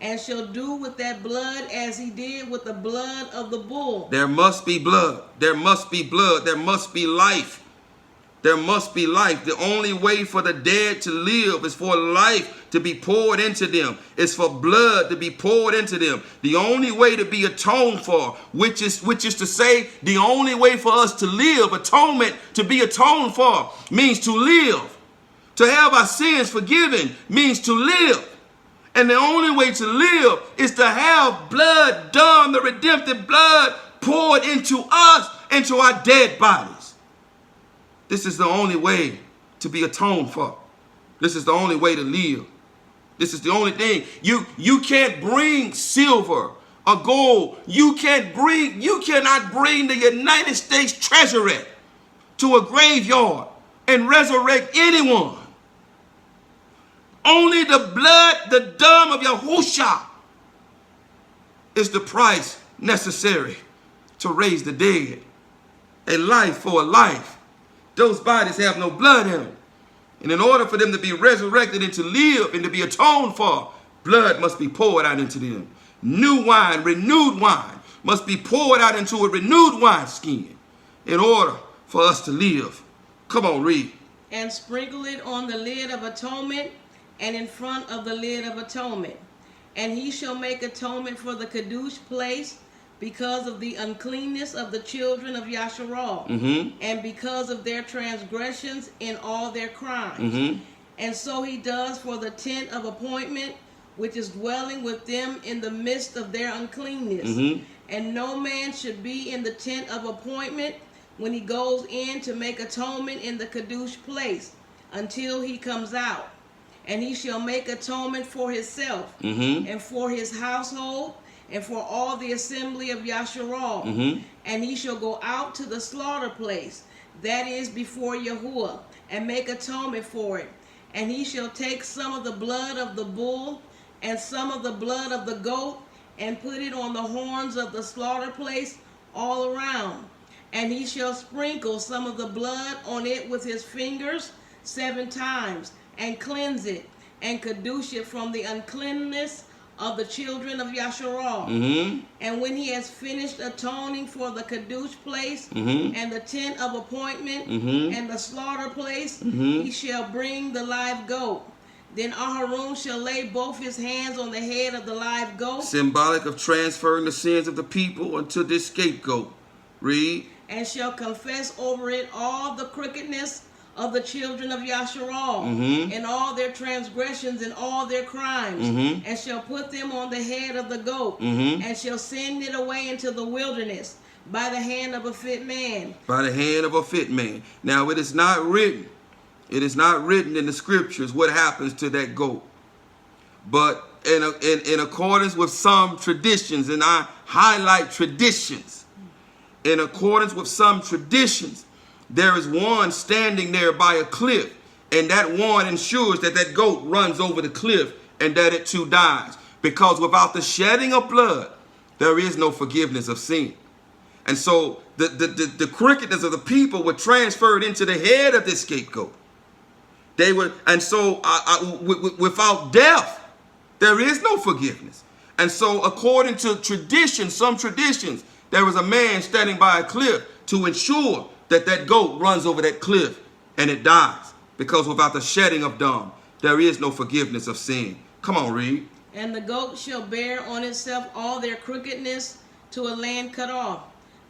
and shall do with that blood as he did with the blood of the bull. There must be blood. There must be blood. There must be life. There must be life. The only way for the dead to live is for life to be poured into them. It's for blood to be poured into them. The only way to be atoned for, which is to say, the only way for us to live, atonement, to be atoned for, means to live. To have our sins forgiven means to live. And the only way to live is to have blood done, the redemptive blood poured into us, into our dead bodies. This is the only way to be atoned for. This is the only way to live. This is the only thing. You can't bring silver or gold. You cannot bring the United States Treasury to a graveyard and resurrect anyone. Only the blood, the dam of Yahushua, is the price necessary to raise the dead. A life for a life. Those bodies have no blood in them. And in order for them to be resurrected and to live and to be atoned for, blood must be poured out into them. New wine, renewed wine, must be poured out into a renewed wineskin in order for us to live. Come on, read. And sprinkle it on the lid of atonement and in front of the lid of atonement. And he shall make atonement for the Kadosh place, because of the uncleanness of the children of Yasharal, and because of their transgressions in all their crimes. And so he does for the tent of appointment, which is dwelling with them in the midst of their uncleanness. And no man should be in the tent of appointment when he goes in to make atonement in the Kadosh place, until he comes out. And he shall make atonement for himself, and for his household, and for all the assembly of Yasharal. And he shall go out to the slaughter place, that is before Yahuwah, and make atonement for it. And he shall take some of the blood of the bull and some of the blood of the goat, and put it on the horns of the slaughter place all around. And he shall sprinkle some of the blood on it with his fingers 7 times, and cleanse it, and kadosh it from the uncleanness of the children of Yasharal. And when he has finished atoning for the Kadosh place, and the tent of appointment, and the slaughter place, he shall bring the live goat. Then Aharon shall lay both his hands on the head of the live goat. Symbolic of transferring the sins of the people unto this scapegoat. Read. And shall confess over it all the crookedness of the children of Yasharal, and all their transgressions and all their crimes, and shall put them on the head of the goat, and shall send it away into the wilderness by the hand of a fit man. By the hand of a fit man. Now it is not written in the scriptures what happens to that goat. But in accordance with some traditions, and I highlight traditions, in accordance with some traditions, there is one standing there by a cliff, and that one ensures that that goat runs over the cliff and that it too dies. Because without the shedding of blood, there is no forgiveness of sin. And so the crookedness of the people were transferred into the head of this scapegoat. They were, and so without death, there is no forgiveness. And so according to tradition, some traditions, there was a man standing by a cliff to ensure that that goat runs over that cliff and it dies. Because without the shedding of blood, there is no forgiveness of sin. Come on, read. And the goat shall bear on itself all their crookedness to a land cut off.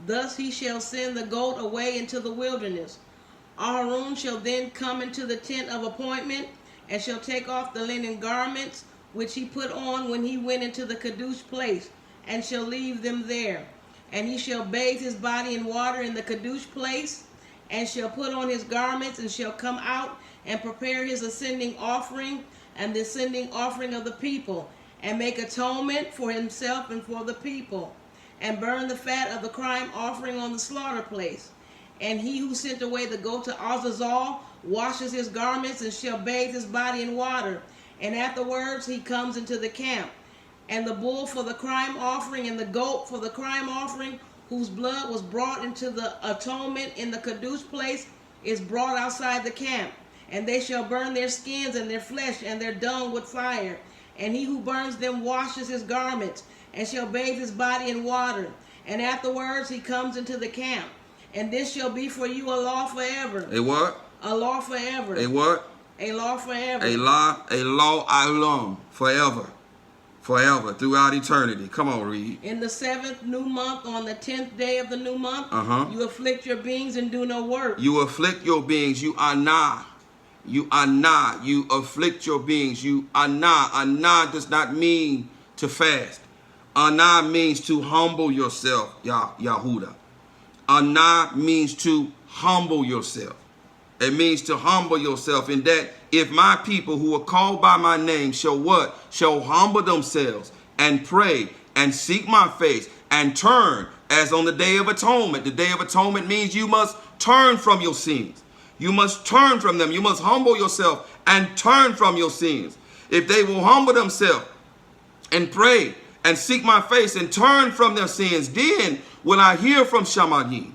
Thus he shall send the goat away into the wilderness. Aharon shall then come into the tent of appointment, and shall take off the linen garments which he put on when he went into the Kadosh place, and shall leave them there. And he shall bathe his body in water in the Kadosh place, and shall put on his garments, and shall come out and prepare his ascending offering and the ascending offering of the people, and make atonement for himself and for the people, and burn the fat of the crime offering on the slaughter place. And he who sent away the goat to Azazal washes his garments, and shall bathe his body in water. And afterwards he comes into the camp. And the bull for the crime offering, and the goat for the crime offering, whose blood was brought into the atonement in the Kadosh place, is brought outside the camp. And they shall burn their skins and their flesh and their dung with fire. And he who burns them washes his garments, and shall bathe his body in water. And afterwards he comes into the camp. And this shall be for you a law forever. A what? A law forever. A what? A law forever. A law olam, forever. Forever, throughout eternity. Come on, read. In the 7th new month, on the 10th day of the new month, you afflict your beings and do no work. You afflict your beings. You anah. You anah. You afflict your beings. You anah. Anah does not mean to fast. Anah means to humble yourself, Yahudah. Anah means to humble yourself. It means to humble yourself in that if my people who are called by my name shall what? Shall humble themselves and pray and seek my face and turn, as on the Day of Atonement. The Day of Atonement means you must turn from your sins. You must turn from them. You must humble yourself and turn from your sins. If they will humble themselves and pray and seek my face and turn from their sins, then will I hear from Shamayim,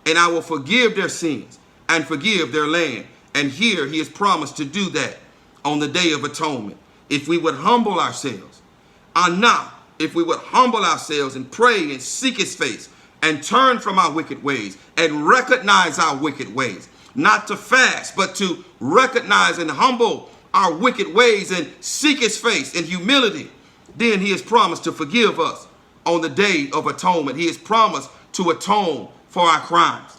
and I will forgive their sins and forgive their land. And here he has promised to do that on the Day of Atonement. If we would humble ourselves, if we would humble ourselves and pray and seek his face and turn from our wicked ways and recognize our wicked ways, not to fast, but to recognize and humble our wicked ways and seek his face in humility, then he has promised to forgive us on the Day of Atonement. He has promised to atone for our crimes.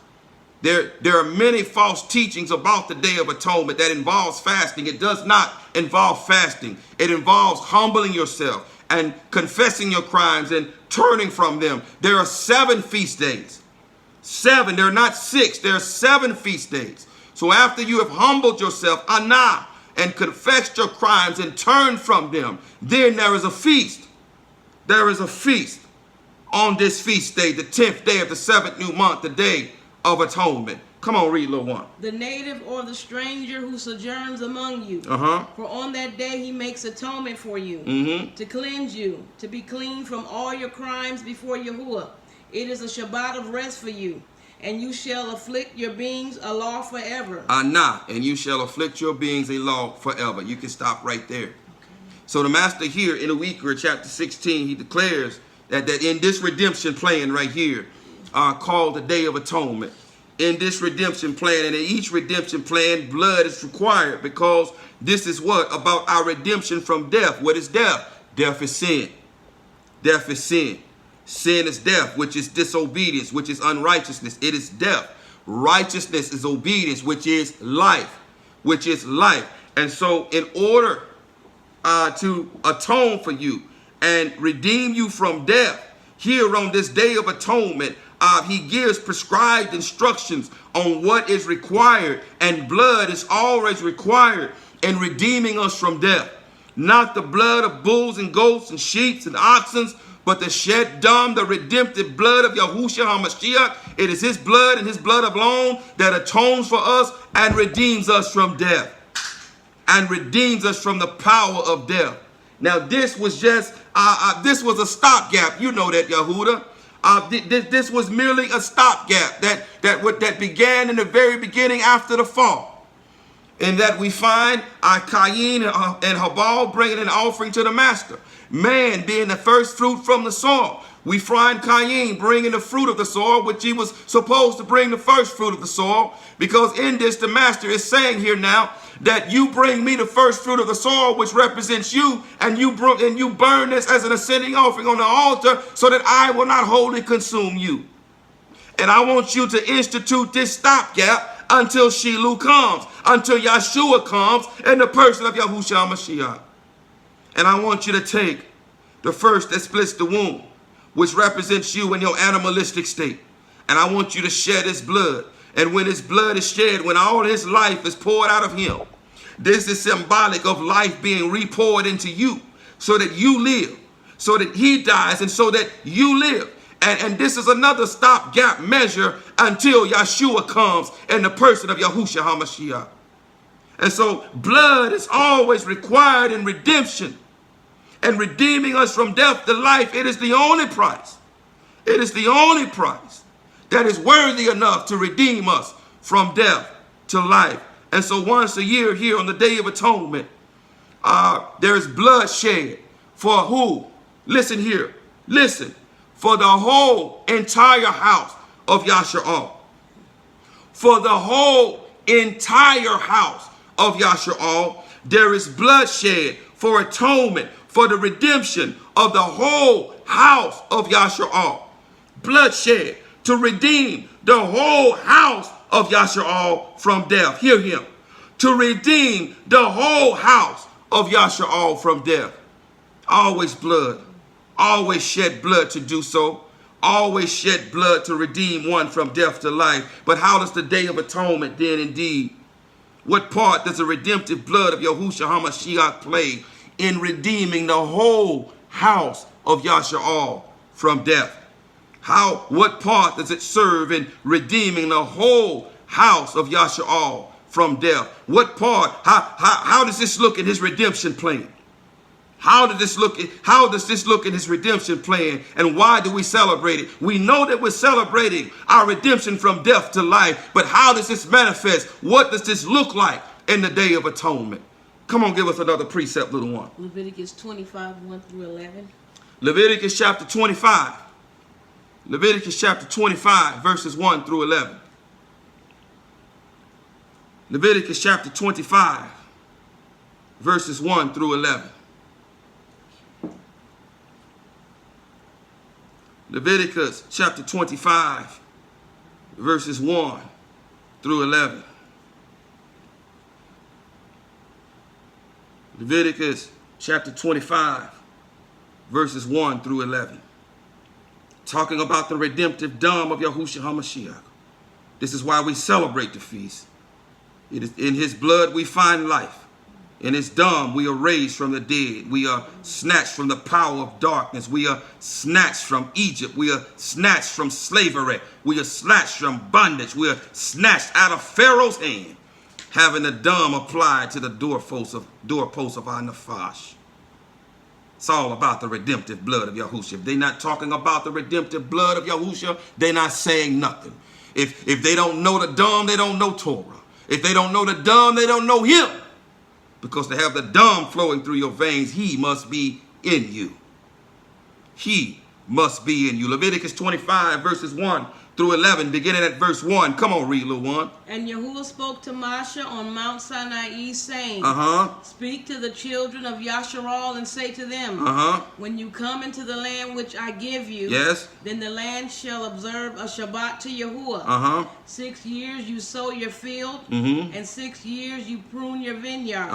There are many false teachings about the Day of Atonement that involves fasting. It does not involve fasting. It involves humbling yourself and confessing your crimes and turning from them. There are 7 feast days. 7. There are not 6. There are 7 feast days. So after you have humbled yourself, anah, and confessed your crimes and turned from them, then there is a feast. There is a feast on this feast day, the 10th day of the 7th new month, the Day of Atonement. Come on, read, little one. The native or the stranger who sojourns among you. For on that day he makes atonement for you, to cleanse you, to be clean from all your crimes before Yahuwah. It is a Shabbat of rest for you, and you shall afflict your beings a law forever. Anah, and you shall afflict your beings a law forever. You can stop right there. So the master here in Ezekiel chapter 16, he declares that in this redemption plan right here, called the Day of Atonement, in this redemption plan, and in each redemption plan, blood is required, because this is what? About our redemption from death. What is death? Death is sin. Death is sin. Sin is death, which is disobedience, which is unrighteousness. It is death. Righteousness is obedience, which is life. Which is life. And so in order to atone for you and redeem you from death, here on this Day of Atonement, he gives prescribed instructions on what is required, and blood is always required in redeeming us from death. Not the blood of bulls and goats and sheep and oxen, but the shed dam, the redemptive blood of Yahushua HaMashiach. It is his blood and his blood alone that atones for us and redeems us from death, and redeems us from the power of death. Now this was just, this was a stopgap. You know that, Yahudah. This was merely a stopgap that began in the very beginning after the fall. In that we find Cain and Habal bringing an offering to the master. Man being the first fruit from the soil. We find Cain bringing the fruit of the soil, which he was supposed to bring the first fruit of the soil. Because in this, the master is saying here now that you bring me the first fruit of the soil, which represents you, and you burn this as an ascending offering on the altar so that I will not wholly consume you. And I want you to institute this stopgap until Shiloh comes, until Yeshua comes in the person of Yahushua Mashiach. And I want you to take the first that splits the womb, which represents you in your animalistic state. And I want you to shed his blood. And when his blood is shed, when all his life is poured out of him, this is symbolic of life being repoured into you so that you live, so that he dies and so that you live. And this is another stopgap measure until Yeshua comes in the person of Yahushua HaMashiach. And so blood is always required in redemption and redeeming us from death to life. It is the only price. It is the only price that is worthy enough to redeem us from death to life. And so once a year here on the Day of Atonement, there is blood shed for who? Listen here. Listen. For the whole entire house of Yahshua. For the whole entire house of Yahshua, there is bloodshed for atonement, for the redemption of the whole house of Yahshua. Bloodshed to redeem the whole house of Yahshua from death. Hear him. To redeem the whole house of Yahshua from death. Always blood. Always shed blood to do so. Always shed blood to redeem one from death to life. But how does the Day of Atonement then indeed? What part does the redemptive blood of Yahushua HaMashiach play in redeeming the whole house of Yahshua from death? What part does it serve in redeeming the whole house of Yahshua from death? What part? How does this look in his redemption plan? How does this look in his redemption plan? And why do we celebrate it? We know that we're celebrating our redemption from death to life, but how does this manifest? What does this look like in the Day of Atonement? Come on, give us another precept, little one. Leviticus 25, 1 through 11. Leviticus chapter 25. Leviticus chapter 25, verses 1 through 11. Leviticus chapter 25, verses 1 through 11. Leviticus chapter 25, verses 1 through 11. Leviticus chapter 25, verses 1 through 11. Talking about the redemptive dam of Yahushua HaMashiach. This is why we celebrate the feast. It is in his blood we find life. In his dam we are raised from the dead. We are snatched from the power of darkness. We are snatched from Egypt. We are snatched from slavery. We are snatched from bondage. We are snatched out of Pharaoh's hand, having the dam applied to the doorposts of our nafash. It's all about the redemptive blood of Yahushua. If they're not talking about the redemptive blood of Yahushua, they're not saying nothing. If they don't know the dam, they don't know Torah. If they don't know the dam, they don't know him. Because to have the dam flowing through your veins, he must be in you. He must be in you. Leviticus 25, verses 1 through 11, beginning at verse 1. Come on, read, little one. And Yahuwah spoke to Moshe on Mount Sinai, saying, Speak to the children of Yasharal and say to them, When you come into the land which I give you, then the land shall observe a Shabbat to Yahuwah. 6 years you sow your field, and 6 years you prune your vineyard,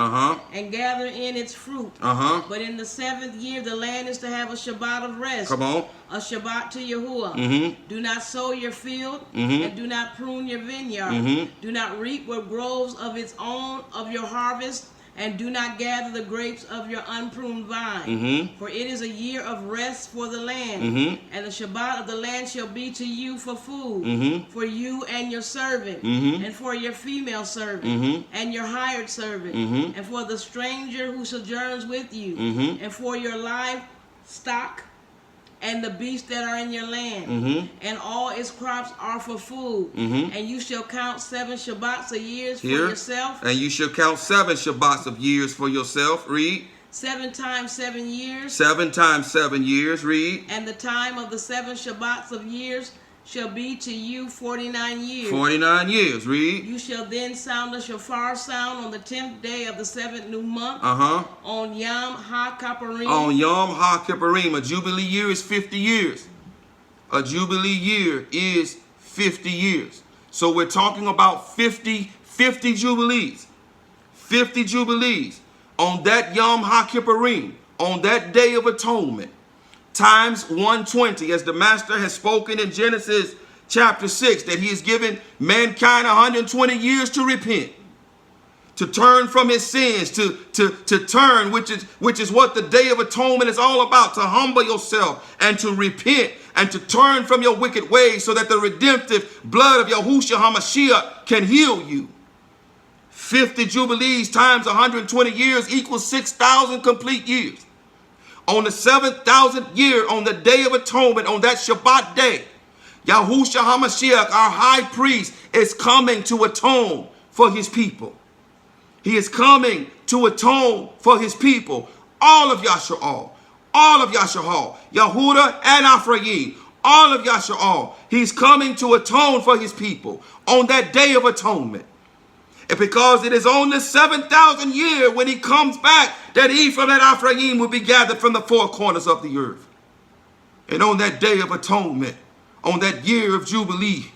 and gather in its fruit. But in the 7th year the land is to have a Shabbat of rest. Come on. A Shabbat to Yahuwah. Do not sow your field, and do not prune your vineyard. Do not reap what grows of its own of your harvest, And do not gather the grapes of your unpruned vine. For it is a year of rest for the land. And the Shabbat of the land shall be to you for food. For you and your servant. And for your female servant. And your hired servant. And for the stranger who sojourns with you. And for your livestock. And the beasts that are in your land, and all its crops are for food. And you shall count 7 Shabbats of years for yourself. And you shall count 7 Shabbats of years for yourself. Read. 7 times 7 years. 7 times 7 years. Read. And the time of the 7 Shabbats of years shall be to you 49 years. 49 years. Read. You shall then sound the shofar sound on the 10th day of the 7th new month. On Yom HaKippurim. On Yom HaKippurim. A Jubilee year is 50 years. A Jubilee year is 50 years. So we're talking about 50 Jubilees. 50 Jubilees. On that Yom HaKippurim. On that Day of Atonement. Times 120, as the Master has spoken in Genesis chapter 6, that he has given mankind 120 years to repent, to turn from his sins, to turn, which is what the Day of Atonement is all about, to humble yourself and to repent and to turn from your wicked ways so that the redemptive blood of Yahushua HaMashiach can heal you. 50 Jubilees times 120 years equals 6,000 complete years. On the 7,000th year, on the Day of Atonement, on that Shabbat day, Yahushua HaMashiach, our high priest, is coming to atone for his people. He is coming to atone for his people. All of Yasha'al, all of Yasha'al, Yehudah and Ephraim, all of Yasha'al. He's coming to atone for his people on that Day of Atonement. And because it is on the 7,000th year when he comes back that Ephraim and Ephraim will be gathered from the 4 corners of the earth. And on that Day of Atonement, on that year of Jubilee,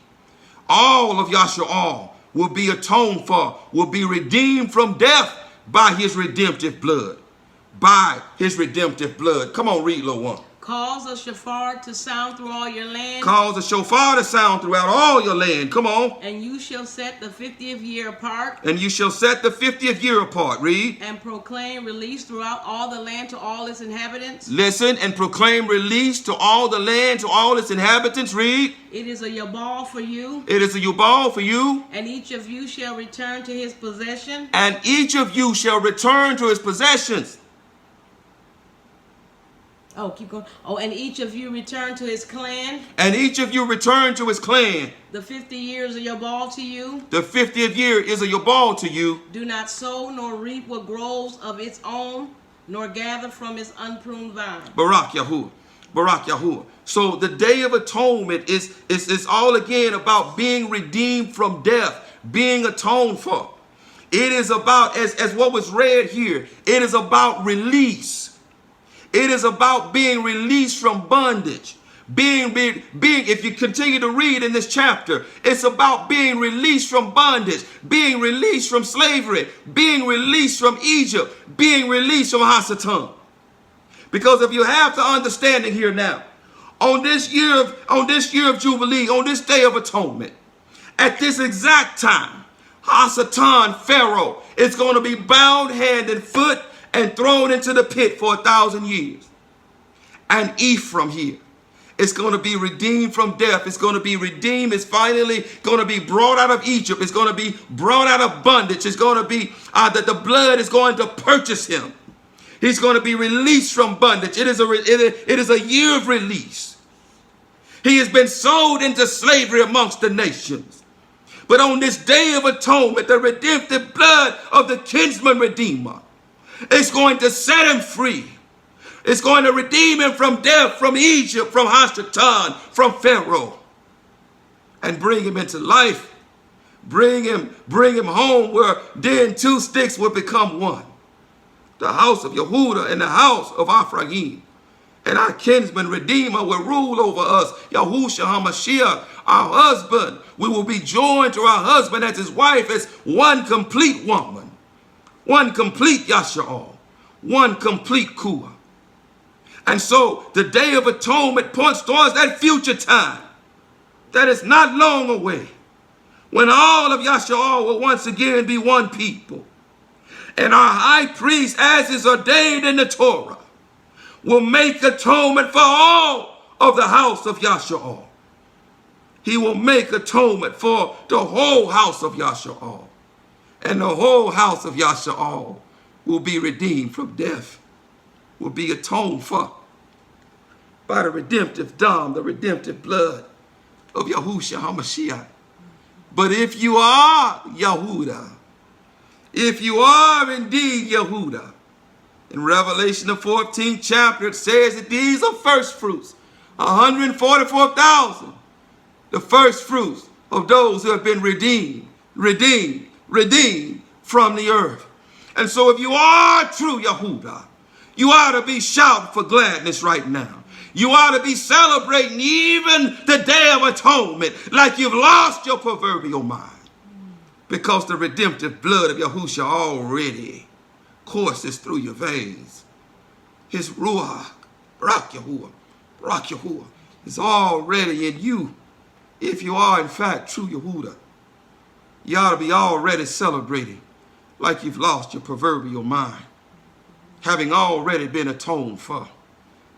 all of Yasha'al will be atoned for, will be redeemed from death by his redemptive blood. By his redemptive blood. Come on, read, little one. Cause a shofar to sound through all your land. Cause a shofar to sound throughout all your land. Come on. And you shall set the 50th year apart. And you shall set the 50th year apart. Read. And proclaim release throughout all the land to all its inhabitants. Listen, and proclaim release to all the land, to all its inhabitants. Read. It is a Yabal for you. It is a Yubal for you. And each of you shall return to his possession. And each of you shall return to his possessions. Oh, keep going. Oh, and each of you return to his clan. And each of you return to his clan. The 50 years of Yabal to you. The 50th year is a Yabal to you. Do not sow nor reap what grows of its own, nor gather from its unpruned vine. Barak Yahuwah. Barak Yahuwah. So the Day of Atonement is all again about being redeemed from death, being atoned for. It is about, as what was read here, it is about release. It is about being released from bondage. Being, if you continue to read in this chapter, it's about being released from bondage, being released from slavery, being released from Egypt, being released from Hasatan. Because if you have the understanding here now, on this year of Jubilee, on this Day of Atonement, at this exact time, Hasatan, Pharaoh, is going to be bound hand and foot and thrown into the pit for 1,000 years. And Ephraim here is going to be redeemed from death. It's going to be redeemed. It's finally going to be brought out of Egypt. It's going to be brought out of bondage. It's going to be that the blood is going to purchase him. He's going to be released from bondage. It is a year of release. He has been sold into slavery amongst the nations. But on this Day of Atonement, the redemptive blood of the kinsman redeemer is going to set him free. It's going to redeem him from death, from Egypt, from Hasatan, from Pharaoh, and bring him into life. Bring him home where then 2 sticks will become one. The house of Yehudah and the house of Ephraim. And our kinsman redeemer will rule over us. Yahushua HaMashiach, our husband. We will be joined to our husband as his wife, as one complete woman. One complete Yasha'al. One complete Kuah. And so the Day of Atonement points towards that future time that is not long away, when all of Yasha'al will once again be one people. And our high priest, as is ordained in the Torah, will make atonement for all of the house of Yahshua. He will make atonement for the whole house of Yahshua. And the whole house of Yahshua will be redeemed from death, will be atoned for by the redemptive dam, the redemptive blood of Yahushua HaMashiach. But if you are Yahudah, if you are indeed Yahudah, in Revelation the 14th chapter, it says that these are first fruits, 144,000, the first fruits of those who have been redeemed from the earth. And so if you are true Yahudah, you ought to be shouting for gladness right now. You ought to be celebrating even the Day of Atonement like you've lost your proverbial mind. Because the redemptive blood of Yahushua already courses through your veins. His Ruach, Barak Yahuwah, is already in you. If you are in fact true Yahudah, you ought to be already celebrating like you've lost your proverbial mind, having already been atoned for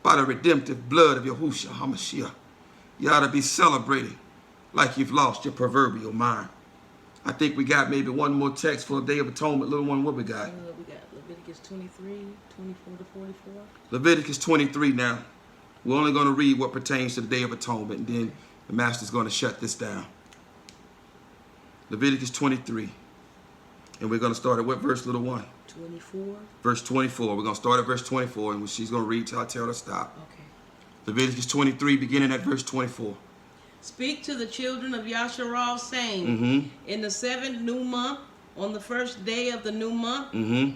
by the redemptive blood of Yahushua HaMashiach. You ought to be celebrating like you've lost your proverbial mind. I think we got maybe one more text for the Day of Atonement. Little one, what we got? We got Leviticus 23, 24 to 44. Leviticus 23 now. We're only going to read what pertains to the Day of Atonement, and then the master's going to shut this down. Leviticus 23. And we're going to start at what verse, little one? 24. Verse 24. We're going to start at verse 24, and she's going to read till I tell her to stop. Okay. Leviticus 23, beginning at verse 24. Speak to the children of Yasharal, saying, in the 7th new month, on the first day of the new month,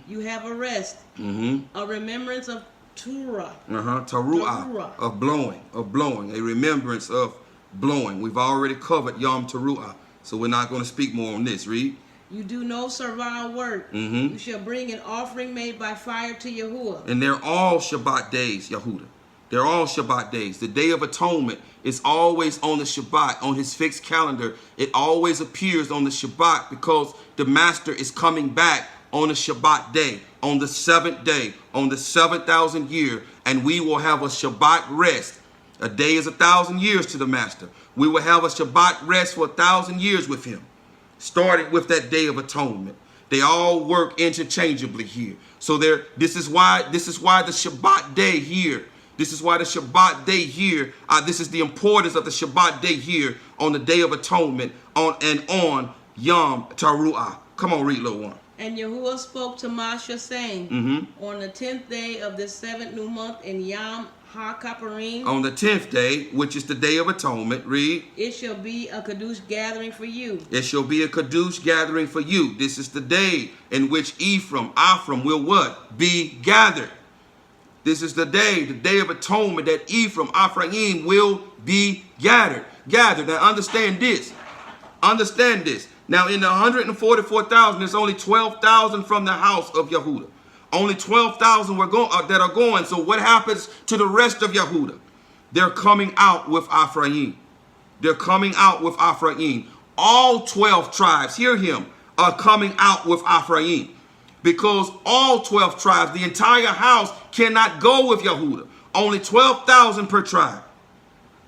you have a rest, a remembrance of Torah. Teruah, of blowing, a remembrance of blowing. We've already covered Yom Teruah, so we're not going to speak more on this. Read. You do no servile work. You shall bring an offering made by fire to Yahuwah. And they're all Shabbat days, Yahudah. They're all Shabbat days. The Day of Atonement is always on the Shabbat, on his fixed calendar. It always appears on the Shabbat because the Master is coming back on the Shabbat day, on the 7th day, on the 7,000 year, and we will have a Shabbat rest. A day is 1,000 years to the Master. We will have a Shabbat rest for 1,000 years with him, starting with that Day of Atonement. They all work interchangeably here. So this is why the Shabbat day here. This is why the Shabbat day here, this is the importance of the Shabbat day here on the Day of Atonement on Yom Teruah. Come on, read, little one. And Yahuwah spoke to Moshe, saying, on the 10th day of this 7th new month in Yom HaKapparim, on the 10th day, which is the Day of Atonement, read. It shall be a Kadush gathering for you. It shall be a Kadush gathering for you. This is the day in which Ephraim will what? Be gathered. This is the Day of Atonement, that Ephraim will be gathered. Now understand this. Understand this. Now in the 144,000, there's only 12,000 from the house of Yahudah. Only 12,000 that are going. So what happens to the rest of Yahudah? They're coming out with Ephraim. They're coming out with Ephraim. All 12 tribes, hear him, are coming out with Ephraim. Because all 12 tribes, the entire house, cannot go with Yahudah. Only 12,000 per tribe.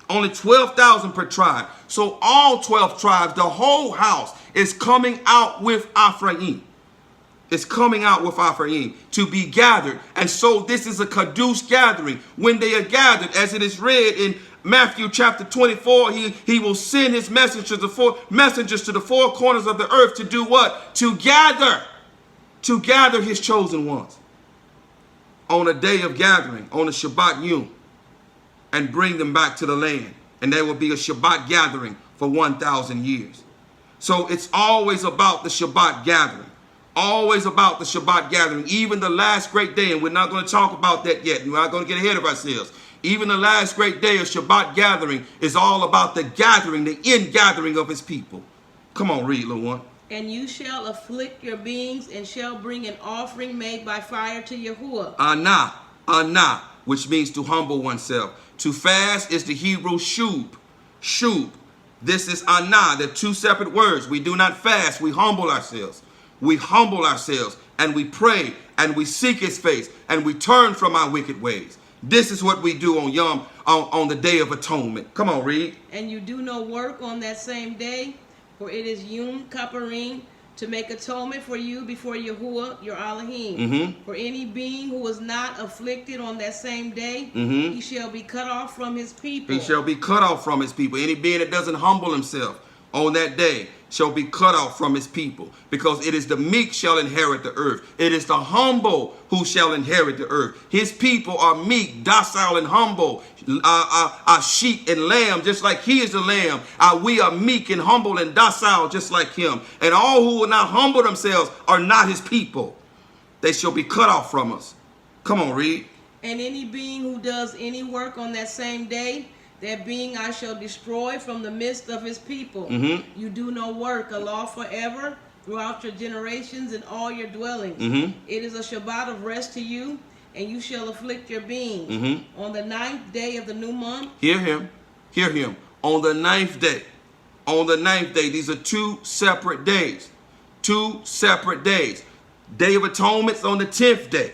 Only 12,000 per tribe. So all 12 tribes, the whole house, is coming out with Ephraim. It's coming out with Ephraim to be gathered. And so this is a Kadush gathering. When they are gathered, as it is read in Matthew chapter 24, he will send his messengers to the four corners of the earth to do what? To gather his chosen ones on a day of gathering, on a Shabbat Yom, and bring them back to the land. And there will be a Shabbat gathering for 1,000 years. So it's always about the Shabbat gathering. Always about the Shabbat gathering. Even the last great day, and we're not going to talk about that yet. We're not going to get ahead of ourselves. Even the last great day of Shabbat gathering is all about the gathering, the ingathering of his people. Come on, read, little one. And you shall afflict your beings and shall bring an offering made by fire to Yahuwah. Anah, which means to humble oneself. To fast is the Hebrew shub. This is anah. They're two separate words. We do not fast. We humble ourselves. We humble ourselves. and we pray, and we seek his face, and we turn from our wicked ways. This is what we do on the Day of Atonement. Come on, read. And you do no work on that same day, for it is Yom Kippurim, to make atonement for you before Yahuwah, your Elohim. For any being who was not afflicted on that same day, he shall be cut off from his people. He shall be cut off from his people. Any being that doesn't humble himself on that day shall be cut off from his people, because it is the meek shall inherit the earth. It is the humble who shall inherit the earth. His people are meek, docile, and humble, sheep and lamb, just like he is the lamb. We are meek and humble and docile, just like him. And all who will not humble themselves are not his people. They shall be cut off from us. Come on, read. And any being who does any work on that same day, that being I shall destroy from the midst of his people. You do no work, a law forever, throughout your generations and all your dwellings. It is a Shabbat of rest to you, and you shall afflict your beings. On the 9th day of the new month. Hear him. Hear him. On the 9th day. On the 9th day. These are two separate days. Two separate days. Day of Atonement is on the 10th day.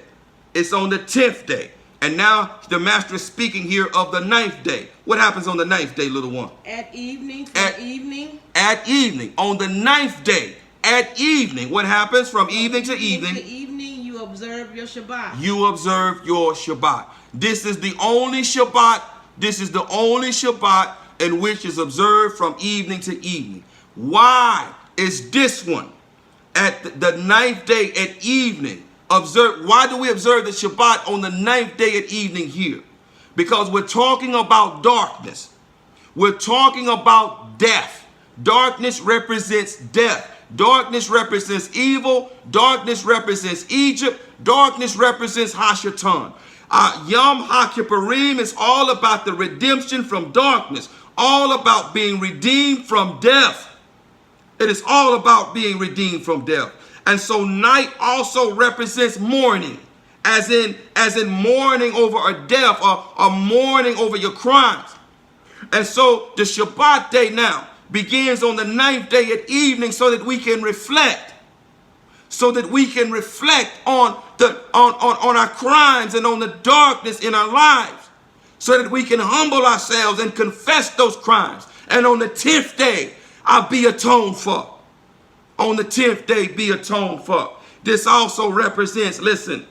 It's on the 10th day. And now the master is speaking here of the 9th day. What happens on the 9th day, little one? At evening, evening. At evening. On the 9th day, at evening. What happens from evening to evening? To evening, you observe your Shabbat. You observe your Shabbat. This is the only Shabbat. This is the only Shabbat in which is observed from evening to evening. Why is this one at the 9th day at evening? Why do we observe the Shabbat on the 9th day at evening here? Because we're talking about darkness. We're talking about death. Darkness represents death. Darkness represents evil. Darkness represents Egypt. Darkness represents Hashatan. Yom HaKippurim is all about the redemption from darkness. All about being redeemed from death. It is all about being redeemed from death. And so night also represents mourning, as in mourning over a death or mourning over your crimes. And so the Shabbat day now begins on the 9th day at evening, so that we can reflect. So that we can reflect on our crimes and on the darkness in our lives. So that we can humble ourselves and confess those crimes. And on the 10th day, I'll be atoned for. On the 10th day, be atoned for. This also represents, listen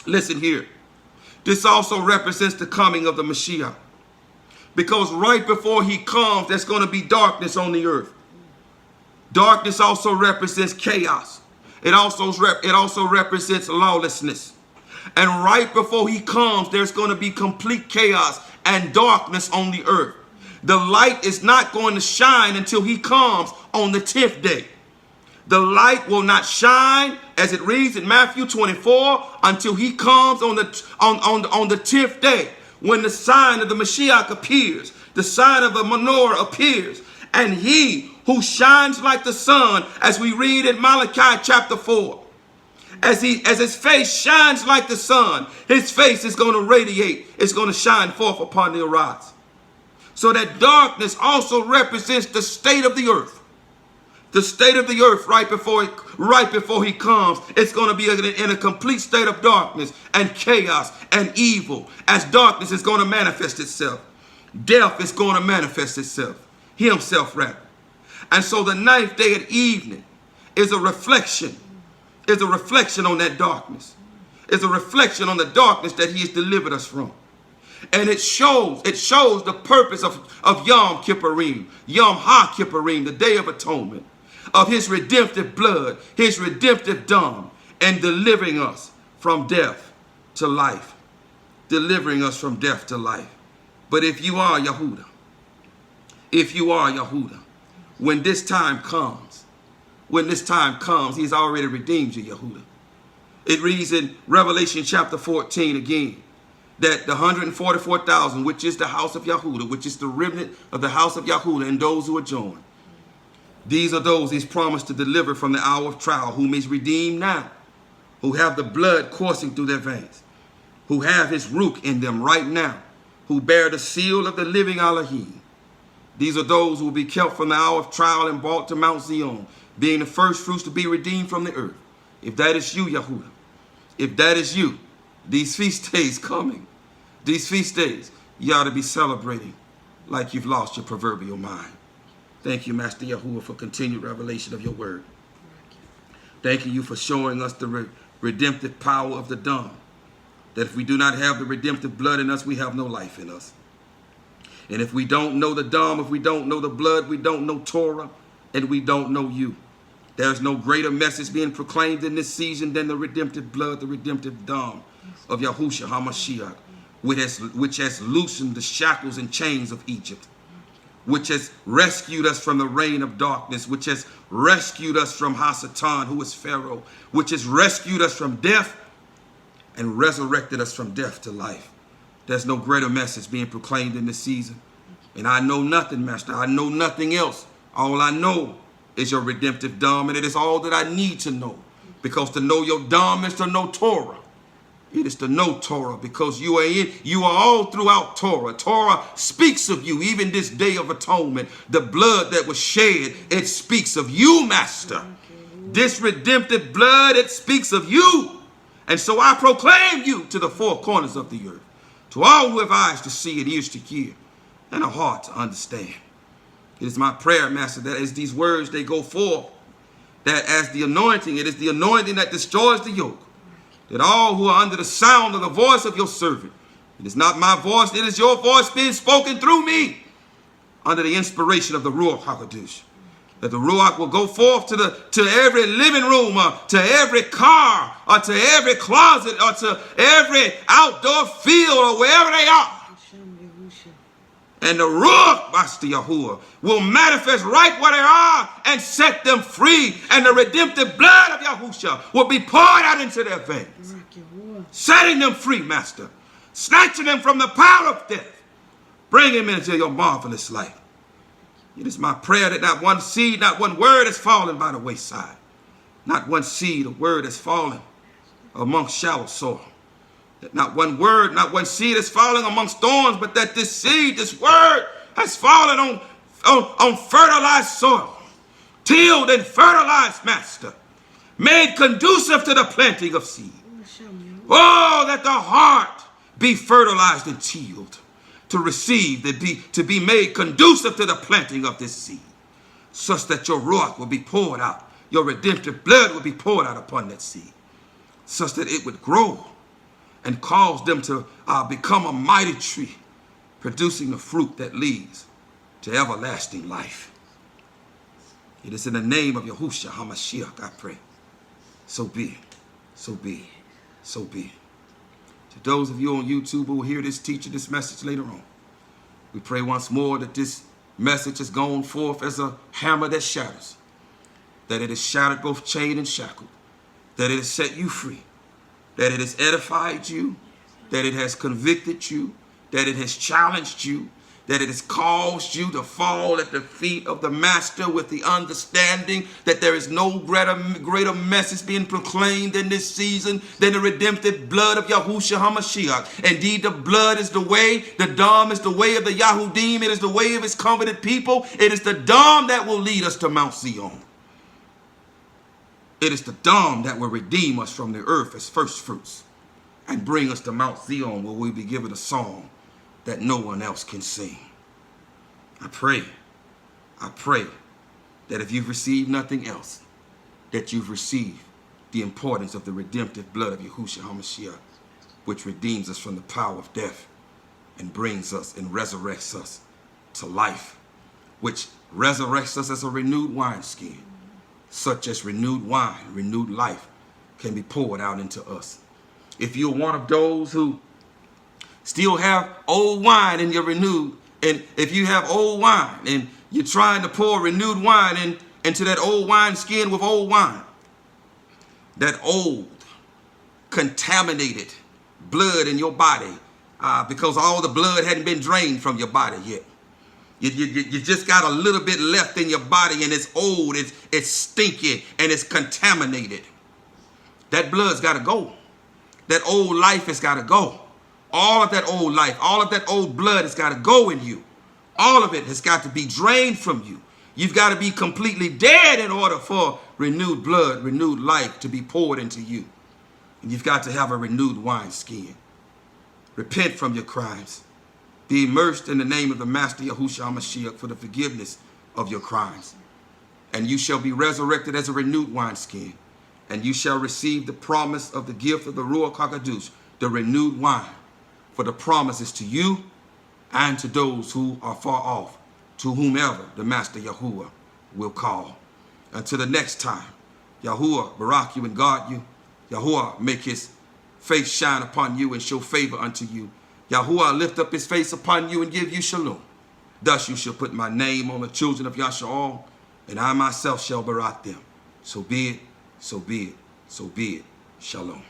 here. This also represents the coming of the Mashiach. Because right before he comes, there's going to be darkness on the earth. Darkness also represents chaos. It also represents lawlessness. And right before he comes, there's going to be complete chaos and darkness on the earth. The light is not going to shine until he comes on the 10th day. The light will not shine, as it reads in Matthew 24, until he comes on the 10th day, when the sign of the Mashiach appears, the sign of the menorah appears, and he who shines like the sun, as we read in Malachi chapter 4, as his face shines like the sun, his face is going to radiate, it's going to shine forth upon the arise. So that darkness also represents the state of the earth. The state of the earth right before he comes, it's going to be in a complete state of darkness and chaos and evil, as darkness is going to manifest itself. Death is going to manifest itself. Himself, rather. And so the 9th day at evening is a reflection. Is a reflection on that darkness. It's a reflection on the darkness that he has delivered us from. And it shows the purpose of Yom Kippurim, Yom HaKippurim, the Day of Atonement, of his redemptive blood, his redemptive dawn, and delivering us from death to life. Delivering us from death to life. But if you are Yahudah, when this time comes, he's already redeemed you, Yahudah. It reads in Revelation chapter 14 again, that the 144,000, which is the house of Yahudah, which is the remnant of the house of Yahudah, and those who are joined, these are those he's promised to deliver from the hour of trial, whom he's redeemed now, who have the blood coursing through their veins, who have his ruach in them right now, who bear the seal of the living Elohim. These are those who will be kept from the hour of trial and brought to Mount Zion, being the first fruits to be redeemed from the earth. If that is you, Yahuwah, if that is you, these feast days coming, these feast days, you ought to be celebrating like you've lost your proverbial mind. Thank you, Master Yahuwah, for continued revelation of your word. Thank you for showing us the redemptive power of the dumb. That if we do not have the redemptive blood in us, we have no life in us. And if we don't know the dumb, if we don't know the blood, we don't know Torah, and we don't know you. There's no greater message being proclaimed in this season than the redemptive blood, the redemptive dumb of Yahushua HaMashiach, which has loosened the shackles and chains of Egypt, which has rescued us from the reign of darkness, which has rescued us from Hasatan, who is Pharaoh, which has rescued us from death and resurrected us from death to life. There's no greater message being proclaimed in this season. And I know nothing, Master. I know nothing else. All I know is your redemptive dumb, and it is all that I need to know. Because to know your dumb is to know Torah. It is to know Torah, because you are all throughout Torah. Torah speaks of you, even this day of atonement. The blood that was shed, it speaks of you, Master. This redemptive blood, it speaks of you. And so I proclaim you to the four corners of the earth, to all who have eyes to see and ears to hear and a heart to understand. It is my prayer, Master, that as these words, they go forth, that as the anointing, it is the anointing that destroys the yoke, that all who are under the sound of the voice of your servant, it is not my voice, it is your voice being spoken through me, under the inspiration of the Ruach HaKodesh, that the Ruach will go forth to every living room, or to every car, or to every closet, or to every outdoor field, or wherever they are. And the Ruach, Master Yahuwah, will manifest right where they are and set them free. And the redemptive blood of Yahushua will be poured out into their veins, setting them free, Master, snatching them from the power of death, bringing them into your marvelous light. It is my prayer that not one seed, not one word has fallen by the wayside. Not one seed or word has fallen amongst shallow soil. That not one word, not one seed is falling amongst thorns, but that this seed, this word, has fallen on fertilized soil, tilled and fertilized, Master, made conducive to the planting of seed. Oh, that the heart be fertilized and tilled to receive, to be made conducive to the planting of this seed, such that your ruach will be poured out, your redemptive blood will be poured out upon that seed, such that it would grow and cause them to become a mighty tree, producing the fruit that leads to everlasting life. It is in the name of Yahushua HaMashiach I pray. So be it. So be it. So be it. To those of you on YouTube who will hear this teaching, this message later on, we pray once more that this message has gone forth as a hammer that shatters, that it has shattered both chain and shackle, that it has set you free, that it has edified you, that it has convicted you, that it has challenged you, that it has caused you to fall at the feet of the Master with the understanding that there is no greater message being proclaimed in this season than the redemptive blood of Yahushua HaMashiach. Indeed, the blood is the way, the dam is the way of the Yahudym, it is the way of his covenant people, it is the dam that will lead us to Mount Zion. It is the dam that will redeem us from the earth as first fruits and bring us to Mount Zion, where we'll be given a song that no one else can sing. I pray that if you've received nothing else, that you've received the importance of the redemptive blood of Yahushua HaMashiach, which redeems us from the power of death and brings us and resurrects us to life, which resurrects us as a renewed wineskin, such as renewed wine, renewed life can be poured out into us. If you're one of those who still have old wine in your renewed, and if you have old wine and you're trying to pour renewed wine into that old wine skin with old wine, that old contaminated blood in your body, because all the blood hadn't been drained from your body yet. You just got a little bit left in your body, and it's old, it's stinky, and it's contaminated. That blood's got to go. That old life has got to go. All of that old life, all of that old blood has got to go in you. All of it has got to be drained from you. You've got to be completely dead in order for renewed blood, renewed life to be poured into you. And you've got to have a renewed wineskin. Repent from your crimes. Be immersed in the name of the Master Yahushua HaMashiach for the forgiveness of your crimes. And you shall be resurrected as a renewed wineskin. And you shall receive the promise of the gift of the Ruach HaKadosh, the renewed wine. For the promise is to you and to those who are far off, to whomever the Master Yahuwah will call. Until the next time, Yahuwah barak you and guard you. Yahuwah make his face shine upon you and show favor unto you. Yahuwah lift up his face upon you and give you shalom. Thus you shall put my name on the children of Yasharal, and I myself shall barak them. So be it, so be it, so be it. Shalom.